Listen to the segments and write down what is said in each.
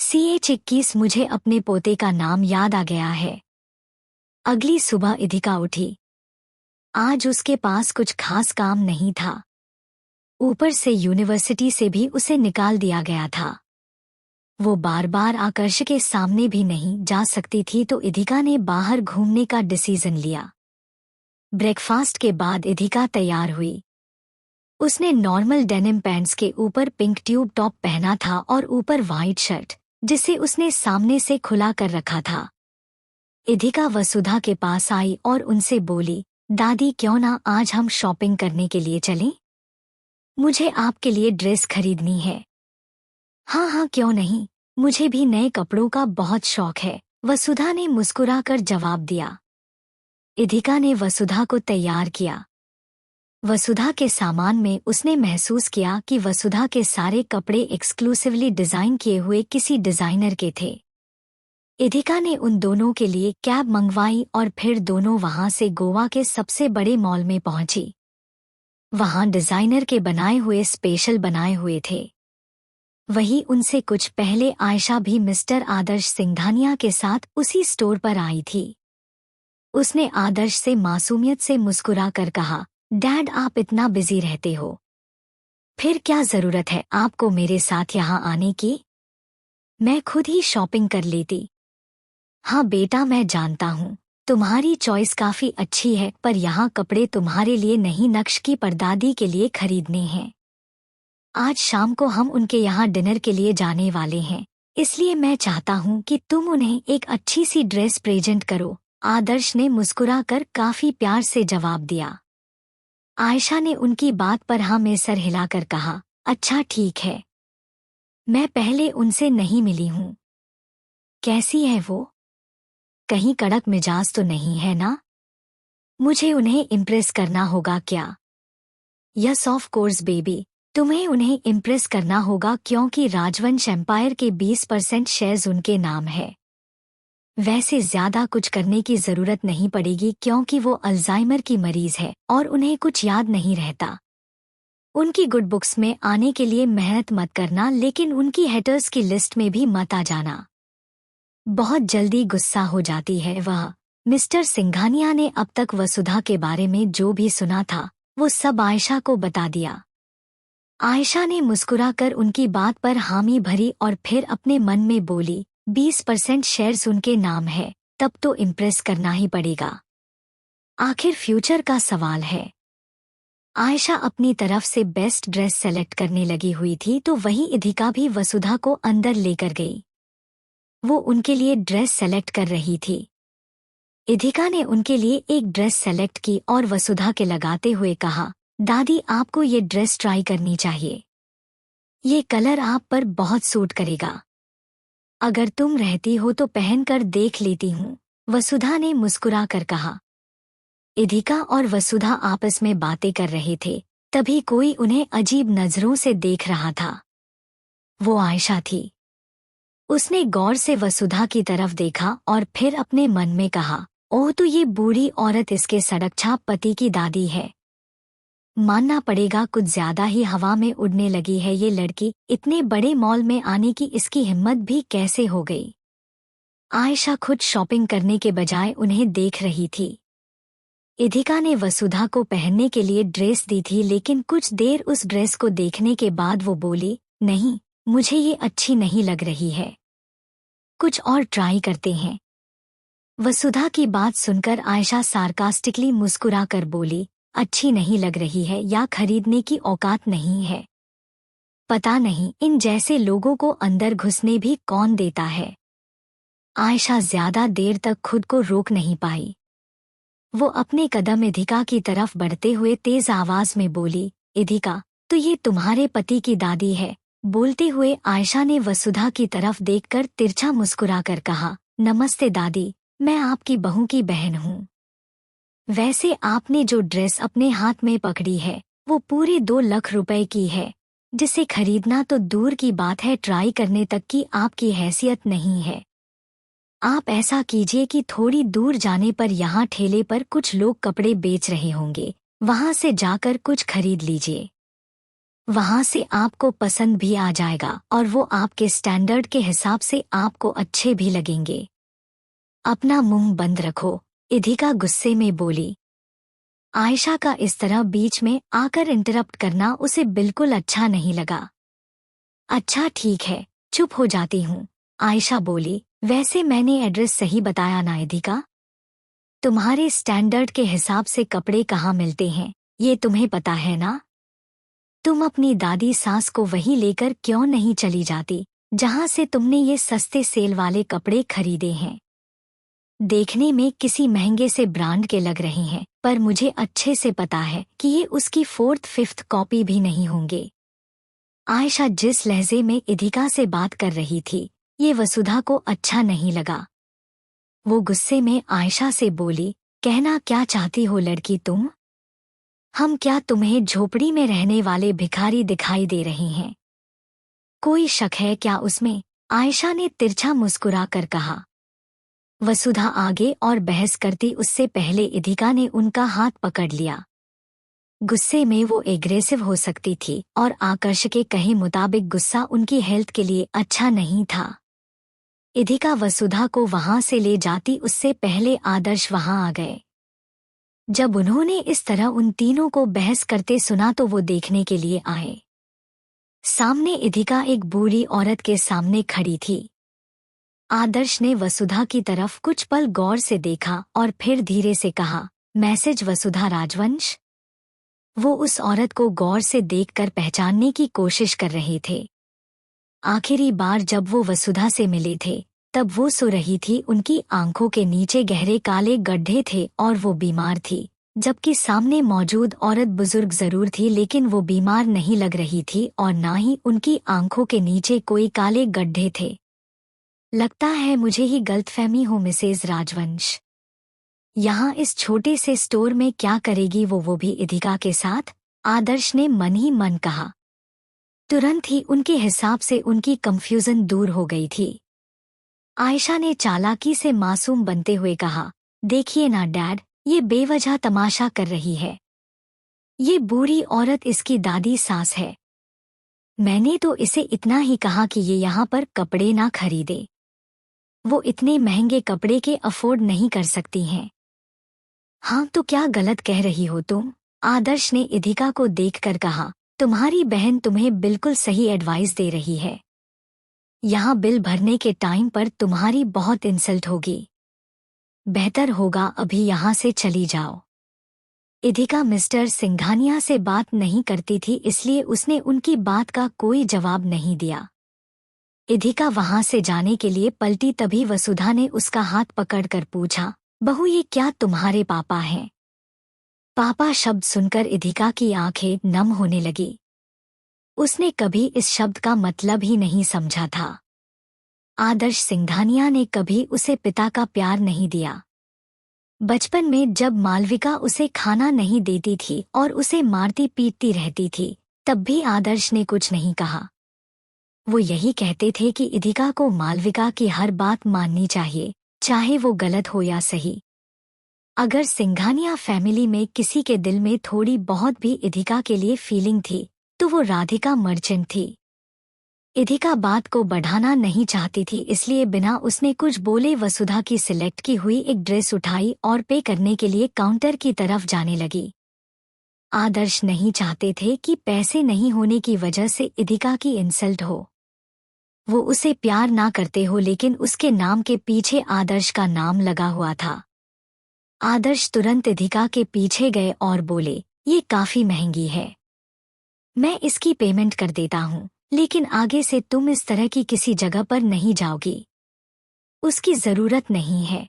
CH21 मुझे अपने पोते का नाम याद आ गया है। अगली सुबह इधिका उठी। आज उसके पास कुछ खास काम नहीं था। ऊपर से यूनिवर्सिटी से भी उसे निकाल दिया गया था। वो बार बार आकर्ष के सामने भी नहीं जा सकती थी, तो इधिका ने बाहर घूमने का डिसीजन लिया। ब्रेकफास्ट के बाद इधिका तैयार हुई। उसने नॉर्मल डेनिम पैंट्स के ऊपर पिंक ट्यूब टॉप पहना था और ऊपर वाइट शर्ट, जिसे उसने सामने से खुला कर रखा था। इधिका वसुधा के पास आई और उनसे बोली, दादी क्यों ना आज हम शॉपिंग करने के लिए चलें? मुझे आपके लिए ड्रेस खरीदनी है। हाँ हाँ क्यों नहीं, मुझे भी नए कपड़ों का बहुत शौक है, वसुधा ने मुस्कुराकर जवाब दिया। इधिका ने वसुधा को तैयार किया। वसुधा के सामान में उसने महसूस किया कि वसुधा के सारे कपड़े एक्सक्लूसिवली डिजाइन किए हुए किसी डिजाइनर के थे। इधिका ने उन दोनों के लिए कैब मंगवाई और फिर दोनों वहां से गोवा के सबसे बड़े मॉल में पहुंची। वहां डिजाइनर के बनाए हुए स्पेशल बनाए हुए थे। वहीं उनसे कुछ पहले आयशा भी मिस्टर आदर्श सिंघानिया के साथ उसी स्टोर पर आई थी। उसने आदर्श से मासूमियत से मुस्कुरा कर कहा, डैड आप इतना बिजी रहते हो, फिर क्या जरूरत है आपको मेरे साथ यहाँ आने की? मैं खुद ही शॉपिंग कर लेती। हाँ बेटा मैं जानता हूँ, तुम्हारी चॉइस काफी अच्छी है, पर यहाँ कपड़े तुम्हारे लिए नहीं नक्श की परदादी के लिए खरीदने हैं। आज शाम को हम उनके यहाँ डिनर के लिए जाने वाले हैं, इसलिए मैं चाहता हूँ कि तुम उन्हें एक अच्छी सी ड्रेस प्रेजेंट करो, आदर्श ने मुस्कुराकर काफी प्यार से जवाब दिया। आयशा ने उनकी बात पर हाँ में सर हिलाकर कहा, अच्छा ठीक है। मैं पहले उनसे नहीं मिली हूँ। कैसी है वो? कहीं कड़क मिजाज तो नहीं है ना? मुझे उन्हें इम्प्रेस करना होगा क्या? यस ऑफ कोर्स बेबी, तुम्हें उन्हें इम्प्रेस करना होगा क्योंकि राजवंश एम्पायर के 20% शेयर्स उनके नाम है। वैसे ज्यादा कुछ करने की जरूरत नहीं पड़ेगी क्योंकि वो अल्जाइमर की मरीज है और उन्हें कुछ याद नहीं रहता। उनकी गुड बुक्स में आने के लिए मेहनत मत करना, लेकिन उनकी हेटर्स की लिस्ट में भी मत आ जाना। बहुत जल्दी गुस्सा हो जाती है वह। मिस्टर सिंघानिया ने अब तक वसुधा के बारे में जो भी सुना था वो सब आयशा को बता दिया। आयशा ने मुस्कुराकर उनकी बात पर हामी भरी और फिर अपने मन में बोली, 20% शेयर्स उनके नाम है, तब तो इम्प्रेस करना ही पड़ेगा। आखिर फ्यूचर का सवाल है। आयशा अपनी तरफ से बेस्ट ड्रेस सेलेक्ट करने लगी हुई थी, तो वहीं इधिका भी वसुधा को अंदर लेकर गई। वो उनके लिए ड्रेस सेलेक्ट कर रही थी। इधिका ने उनके लिए एक ड्रेस सेलेक्ट की और वसुधा के लगाते हुए कहा, दादी आपको ये ड्रेस ट्राई करनी चाहिए। ये कलर आप पर बहुत सूट करेगा। अगर तुम रहती हो तो पहनकर देख लेती हूँ, वसुधा ने मुस्कुराकर कहा। इधिका और वसुधा आपस में बातें कर रहे थे, तभी कोई उन्हें अजीब नजरों से देख रहा था। वो आयशा थी। उसने गौर से वसुधा की तरफ देखा और फिर अपने मन में कहा, ओह तो ये बूढ़ी औरत इसके सड़क छाप पति की दादी है। मानना पड़ेगा कुछ ज्यादा ही हवा में उड़ने लगी है ये लड़की, इतने बड़े मॉल में आने की इसकी हिम्मत भी कैसे हो गई। आयशा खुद शॉपिंग करने के बजाय उन्हें देख रही थी। इधिका ने वसुधा को पहनने के लिए ड्रेस दी थी, लेकिन कुछ देर उस ड्रेस को देखने के बाद वो बोली, नहीं मुझे ये अच्छी नहीं लग रही है, कुछ और ट्राई करते हैं। वसुधा की बात सुनकर आयशा सार्कास्टिकली मुस्कुराकर बोली, अच्छी नहीं लग रही है या खरीदने की औकात नहीं है? पता नहीं इन जैसे लोगों को अंदर घुसने भी कौन देता है। आयशा ज्यादा देर तक खुद को रोक नहीं पाई। वो अपने कदम इधिका की तरफ बढ़ते हुए तेज आवाज में बोली, इधिका तो ये तुम्हारे पति की दादी है। बोलते हुए आयशा ने वसुधा की तरफ देखकर तिरछा मुस्कुराकर कहा, नमस्ते दादी, मैं आपकी बहू की बहन हूँ। वैसे आपने जो ड्रेस अपने हाथ में पकड़ी है वो पूरे 2 लाख रुपए की है, जिसे खरीदना तो दूर की बात है, ट्राई करने तक की आपकी हैसियत नहीं है। आप ऐसा कीजिए कि थोड़ी दूर जाने पर यहाँ ठेले पर कुछ लोग कपड़े बेच रहे होंगे, वहाँ से जाकर कुछ खरीद लीजिए। वहां से आपको पसंद भी आ जाएगा और वो आपके स्टैंडर्ड के हिसाब से आपको अच्छे भी लगेंगे। अपना मुंह बंद रखो, इधिका गुस्से में बोली। आयशा का इस तरह बीच में आकर इंटरप्ट करना उसे बिल्कुल अच्छा नहीं लगा। अच्छा ठीक है, चुप हो जाती हूँ, आयशा बोली। वैसे मैंने एड्रेस सही बताया ना इधिका? तुम्हारे स्टैंडर्ड के हिसाब से कपड़े कहाँ मिलते हैं, ये तुम्हें पता है ना? तुम अपनी दादी सास को वहीं लेकर क्यों नहीं चली जाती जहां से तुमने ये सस्ते सेल वाले कपड़े खरीदे हैं? देखने में किसी महंगे से ब्रांड के लग रहे हैं, पर मुझे अच्छे से पता है कि ये उसकी 4th-5th कॉपी भी नहीं होंगे। आयशा जिस लहजे में इधिका से बात कर रही थी, ये वसुधा को अच्छा नहीं लगा। वो गुस्से में आयशा से बोली, कहना क्या चाहती हो लड़की तुम? हम क्या तुम्हें झोपड़ी में रहने वाले भिखारी दिखाई दे रहे हैं? कोई शक है क्या उसमें? आयशा ने तिरछा मुस्कुरा कर कहा। वसुधा आगे और बहस करती उससे पहले इधिका ने उनका हाथ पकड़ लिया। गुस्से में वो एग्रेसिव हो सकती थी और आकर्ष के कहे मुताबिक गुस्सा उनकी हेल्थ के लिए अच्छा नहीं था। इधिका वसुधा को वहां से ले जाती उससे पहले आदर्श वहां आ गए। जब उन्होंने इस तरह उन तीनों को बहस करते सुना तो वो देखने के लिए आए। सामने इधिका एक बूढ़ी औरत के सामने खड़ी थी। आदर्श ने वसुधा की तरफ कुछ पल गौर से देखा और फिर धीरे से कहा, मैसेज वसुधा राजवंश? वो उस औरत को गौर से देखकर पहचानने की कोशिश कर रहे थे। आखिरी बार जब वो वसुधा से मिले थे तब वो सो रही थी, उनकी आंखों के नीचे गहरे काले गड्ढे थे और वो बीमार थी, जबकि सामने मौजूद औरत बुजुर्ग जरूर थी लेकिन वो बीमार नहीं लग रही थी और ना ही उनकी आंखों के नीचे कोई काले गड्ढे थे। लगता है मुझे ही गलतफहमी हो मिसेज राजवंश। यहाँ इस छोटे से स्टोर में क्या करेगी वो भी इधिका के साथ? आदर्श ने मन ही मन कहा। तुरंत ही उनके हिसाब से उनकी कंफ्यूजन दूर हो गई थी। आयशा ने चालाकी से मासूम बनते हुए कहा, देखिए ना डैड, ये बेवजह तमाशा कर रही है। ये बूढ़ी औरत इसकी दादी सास है। मैंने तो इसे इतना ही कहा कि ये यहाँ पर कपड़े ना खरीदे। वो इतने महंगे कपड़े के अफोर्ड नहीं कर सकती हैं। हाँ तो क्या गलत कह रही हो तुम? आदर्श ने इधिका को देखकर कहा, तुम्हारी बहन तुम्हें बिल्कुल सही एडवाइस दे रही है। यहाँ बिल भरने के टाइम पर तुम्हारी बहुत इंसल्ट होगी। बेहतर होगा अभी यहाँ से चली जाओ। इधिका मिस्टर सिंघानिया से बात नहीं करती थी इसलिए उसने उनकी बात का कोई जवाब नहीं दिया। इधिका वहां से जाने के लिए पलटी तभी वसुधा ने उसका हाथ पकड़कर पूछा, बहू ये क्या तुम्हारे पापा हैं? पापा शब्द सुनकर इधिका की आंखें नम होने लगी। उसने कभी इस शब्द का मतलब ही नहीं समझा था। आदर्श सिंघानिया ने कभी उसे पिता का प्यार नहीं दिया। बचपन में जब मालविका उसे खाना नहीं देती थी और उसे मारती पीटती रहती थी तब भी आदर्श ने कुछ नहीं कहा। वो यही कहते थे कि इधिका को मालविका की हर बात माननी चाहिए, चाहे वो गलत हो या सही। अगर सिंघानिया फैमिली में किसी के दिल में थोड़ी बहुत भी इधिका के लिए फीलिंग थी तो वो राधिका मर्चेंट थी। इधिका बात को बढ़ाना नहीं चाहती थी इसलिए बिना उसने कुछ बोले वसुधा की सिलेक्ट की हुई एक ड्रेस उठाई और पे करने के लिए काउंटर की तरफ जाने लगी। आदर्श नहीं चाहते थे कि पैसे नहीं होने की वजह से इधिका की इंसल्ट हो। वो उसे प्यार ना करते हो लेकिन उसके नाम के पीछे आदर्श का नाम लगा हुआ था। आदर्श तुरंत इधिका के पीछे गए और बोले, ये काफी महंगी है। मैं इसकी पेमेंट कर देता हूँ लेकिन आगे से तुम इस तरह की किसी जगह पर नहीं जाओगी। उसकी जरूरत नहीं है।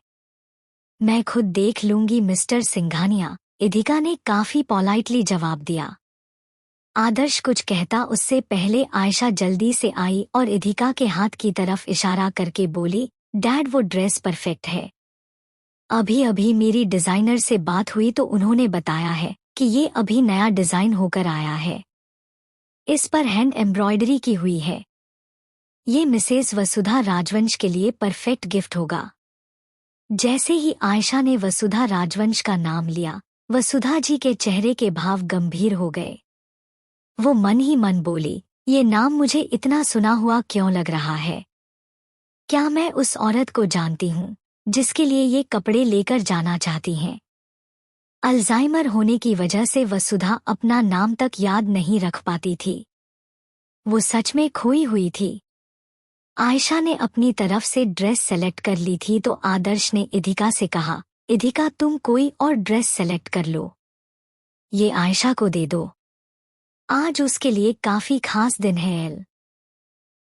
मैं खुद देख लूंगी मिस्टर सिंघानिया, इधिका ने काफी पोलाइटली जवाब दिया। आदर्श कुछ कहता उससे पहले आयशा जल्दी से आई और इधिका के हाथ की तरफ इशारा करके बोली, डैड वो ड्रेस परफेक्ट है। अभी अभी मेरी डिजाइनर से बात हुई तो उन्होंने बताया है कि ये अभी नया डिजाइन होकर आया है। इस पर हैंड एम्ब्रॉयडरी की हुई है। ये मिसेस वसुधा राजवंश के लिए परफेक्ट गिफ्ट होगा। जैसे ही आयशा ने वसुधा राजवंश का नाम लिया, वसुधा जी के चेहरे के भाव गंभीर हो गए। वो मन ही मन बोली, ये नाम मुझे इतना सुना हुआ क्यों लग रहा है? क्या मैं उस औरत को जानती हूँ जिसके लिए ये कपड़े लेकर जाना चाहती हैं? अल्जाइमर होने की वजह से वसुधा अपना नाम तक याद नहीं रख पाती थी। वो सच में खोई हुई थी। आयशा ने अपनी तरफ से ड्रेस सेलेक्ट कर ली थी तो आदर्श ने इधिका से कहा, इधिका तुम कोई और ड्रेस सेलेक्ट कर लो, ये आयशा को दे दो। आज उसके लिए काफी खास दिन है एल।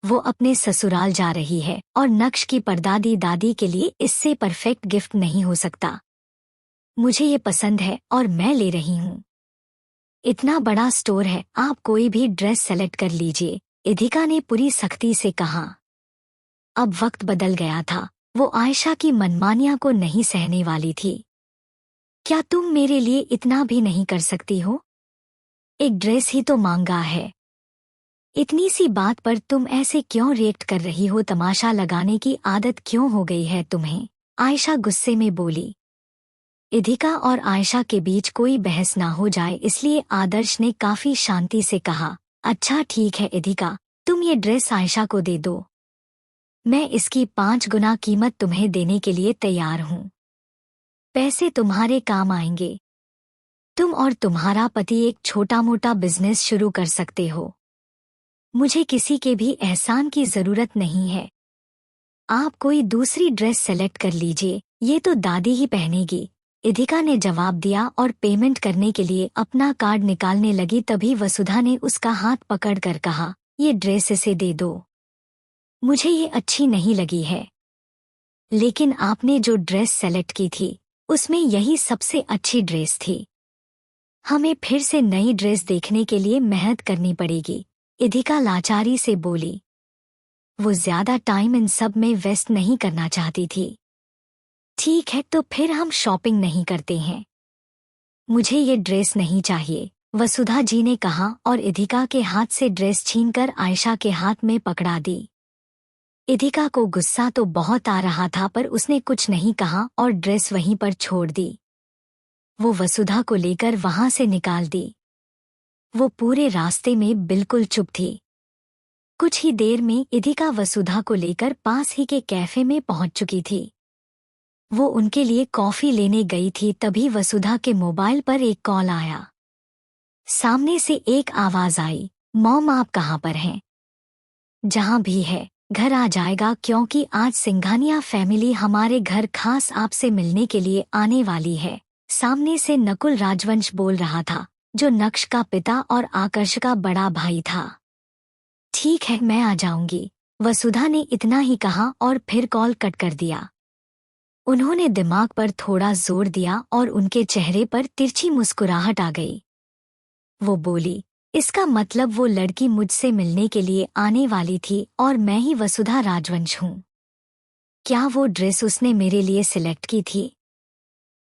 वो अपने ससुराल जा रही है और नक्श की परदादी दादी के लिए इससे परफेक्ट गिफ्ट नहीं हो सकता। मुझे ये पसंद है और मैं ले रही हूँ। इतना बड़ा स्टोर है, आप कोई भी ड्रेस सेलेक्ट कर लीजिए, इधिका ने पूरी सख्ती से कहा। अब वक्त बदल गया था। वो आयशा की मनमानियां को नहीं सहने वाली थी। क्या तुम मेरे लिए इतना भी नहीं कर सकती हो? एक ड्रेस ही तो मांगा है। इतनी सी बात पर तुम ऐसे क्यों रिएक्ट कर रही हो? तमाशा लगाने की आदत क्यों हो गई है तुम्हें? आयशा गुस्से में बोली। इधिका और आयशा के बीच कोई बहस ना हो जाए इसलिए आदर्श ने काफी शांति से कहा, अच्छा ठीक है इधिका, तुम ये ड्रेस आयशा को दे दो। मैं इसकी 5 गुना कीमत तुम्हें देने के लिए तैयार हूँ। पैसे तुम्हारे काम आएंगे। तुम और तुम्हारा पति एक छोटा मोटा बिजनेस शुरू कर सकते हो। मुझे किसी के भी एहसान की जरूरत नहीं है। आप कोई दूसरी ड्रेस सेलेक्ट कर लीजिए, ये तो दादी ही पहनेगी, इधिका ने जवाब दिया और पेमेंट करने के लिए अपना कार्ड निकालने लगी। तभी वसुधा ने उसका हाथ पकड़कर कहा, ये ड्रेस इसे दे दो, मुझे ये अच्छी नहीं लगी है। लेकिन आपने जो ड्रेस सेलेक्ट की थी उसमें यही सबसे अच्छी ड्रेस थी। हमें फिर से नई ड्रेस देखने के लिए मेहनत करनी पड़ेगी, इधिका लाचारी से बोली। वो ज्यादा टाइम इन सब में वेस्ट नहीं करना चाहती थी। ठीक है तो फिर हम शॉपिंग नहीं करते हैं। मुझे ये ड्रेस नहीं चाहिए, वसुधा जी ने कहा और इधिका के हाथ से ड्रेस छीनकर आयशा के हाथ में पकड़ा दी। इधिका को गुस्सा तो बहुत आ रहा था पर उसने कुछ नहीं कहा और ड्रेस वहीं पर छोड़ दी। वो वसुधा को लेकर वहां से निकाल दी। वो पूरे रास्ते में बिल्कुल चुप थी। कुछ ही देर में इधिका वसुधा को लेकर पास ही के कैफे में पहुंच चुकी थी। वो उनके लिए कॉफी लेने गई थी तभी वसुधा के मोबाइल पर एक कॉल आया। सामने से एक आवाज आई, मॉम आप कहाँ पर हैं? जहाँ भी है घर आ जाएगा क्योंकि आज सिंघानिया फैमिली हमारे घर खास आपसे मिलने के लिए आने वाली है। सामने से नकुल राजवंश बोल रहा था, जो नक्श का पिता और आकर्ष का बड़ा भाई था। ठीक है मैं आ जाऊंगी, वसुधा ने इतना ही कहा और फिर कॉल कट कर दिया। उन्होंने दिमाग पर थोड़ा जोर दिया और उनके चेहरे पर तिरछी मुस्कुराहट आ गई। वो बोली, इसका मतलब वो लड़की मुझसे मिलने के लिए आने वाली थी और मैं ही वसुधा राजवंश हूँ। क्या वो ड्रेस उसने मेरे लिए सिलेक्ट की थी?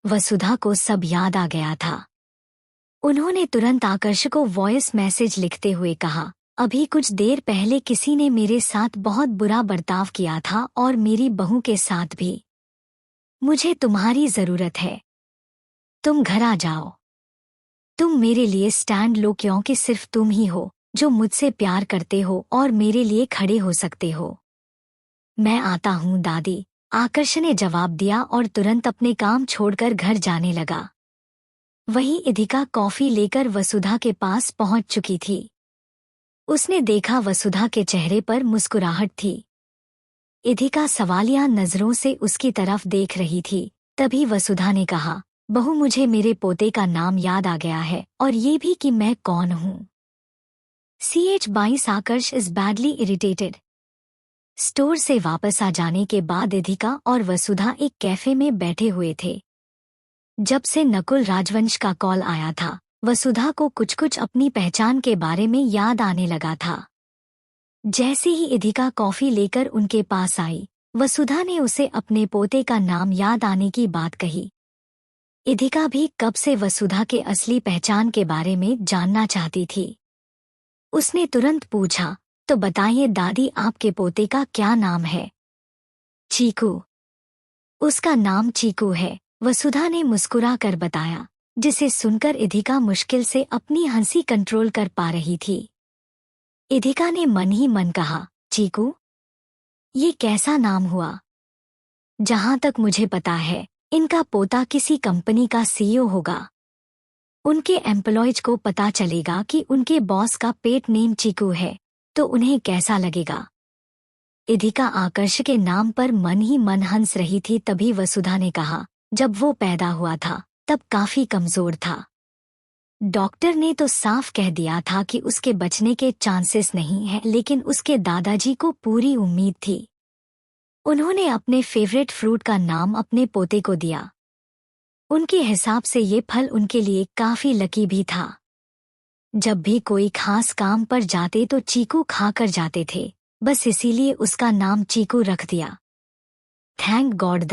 वसुधा को सब याद आ गया था। उन्होंने तुरंत आकर्ष को वॉइस मैसेज लिखते हुए कहा, अभी कुछ देर पहले किसी ने मेरे साथ बहुत बुरा बर्ताव किया था और मेरी बहू के साथ भी। मुझे तुम्हारी जरूरत है। तुम घर आ जाओ। तुम मेरे लिए स्टैंड लो क्योंकि सिर्फ तुम ही हो जो मुझसे प्यार करते हो और मेरे लिए खड़े हो सकते हो। मैं आता हूँ दादी, आकर्ष ने जवाब दिया और तुरंत अपने काम छोड़कर घर जाने लगा। वहीं इधिका कॉफी लेकर वसुधा के पास पहुंच चुकी थी। उसने देखा वसुधा के चेहरे पर मुस्कुराहट थी। इधिका सवालिया नजरों से उसकी तरफ देख रही थी। तभी वसुधा ने कहा, बहू मुझे मेरे पोते का नाम याद आ गया है और ये भी कि मैं कौन हूँ। CH22 Aakarsh is badly irritated. Store से वापस आ जाने के बाद इधिका और वसुधा एक कैफे में बैठे हुए थे। जब से नकुल राजवंश का कॉल आया था, वसुधा को कुछ कुछ अपनी पहचान के बारे में याद आने लगा था। जैसे ही इधिका कॉफी लेकर उनके पास आई, वसुधा ने उसे अपने पोते का नाम याद आने की बात कही। इधिका भी कब से वसुधा के असली पहचान के बारे में जानना चाहती थी। उसने तुरंत पूछा, तो बताइए दादी आपके पोते का क्या नाम है? चीकू। उसका नाम चीकू है, वसुधा ने मुस्कुरा कर बताया। जिसे सुनकर इधिका मुश्किल से अपनी हंसी कंट्रोल कर पा रही थी। इधिका ने मन ही मन कहा, चीकू, ये कैसा नाम हुआ? जहां तक मुझे पता है, इनका पोता किसी कंपनी का सीईओ होगा। उनके एम्प्लॉयज को पता चलेगा कि उनके बॉस का पेट नेम चीकू है, तो उन्हें कैसा लगेगा? इधिका आकर्ष के नाम पर मन ही मन हंस रही थी। तभी वसुधा ने कहा, जब वो पैदा हुआ था तब काफी कमजोर था। डॉक्टर ने तो साफ कह दिया था कि उसके बचने के चांसेस नहीं हैं, लेकिन उसके दादाजी को पूरी उम्मीद थी। उन्होंने अपने फेवरेट फ्रूट का नाम अपने पोते को दिया। उनके हिसाब से ये फल उनके लिए काफी लकी भी था। जब भी कोई खास काम पर जाते तो चीकू खाकर जाते थे, बस इसीलिए उसका नाम चीकू रख दिया। थैंक गॉड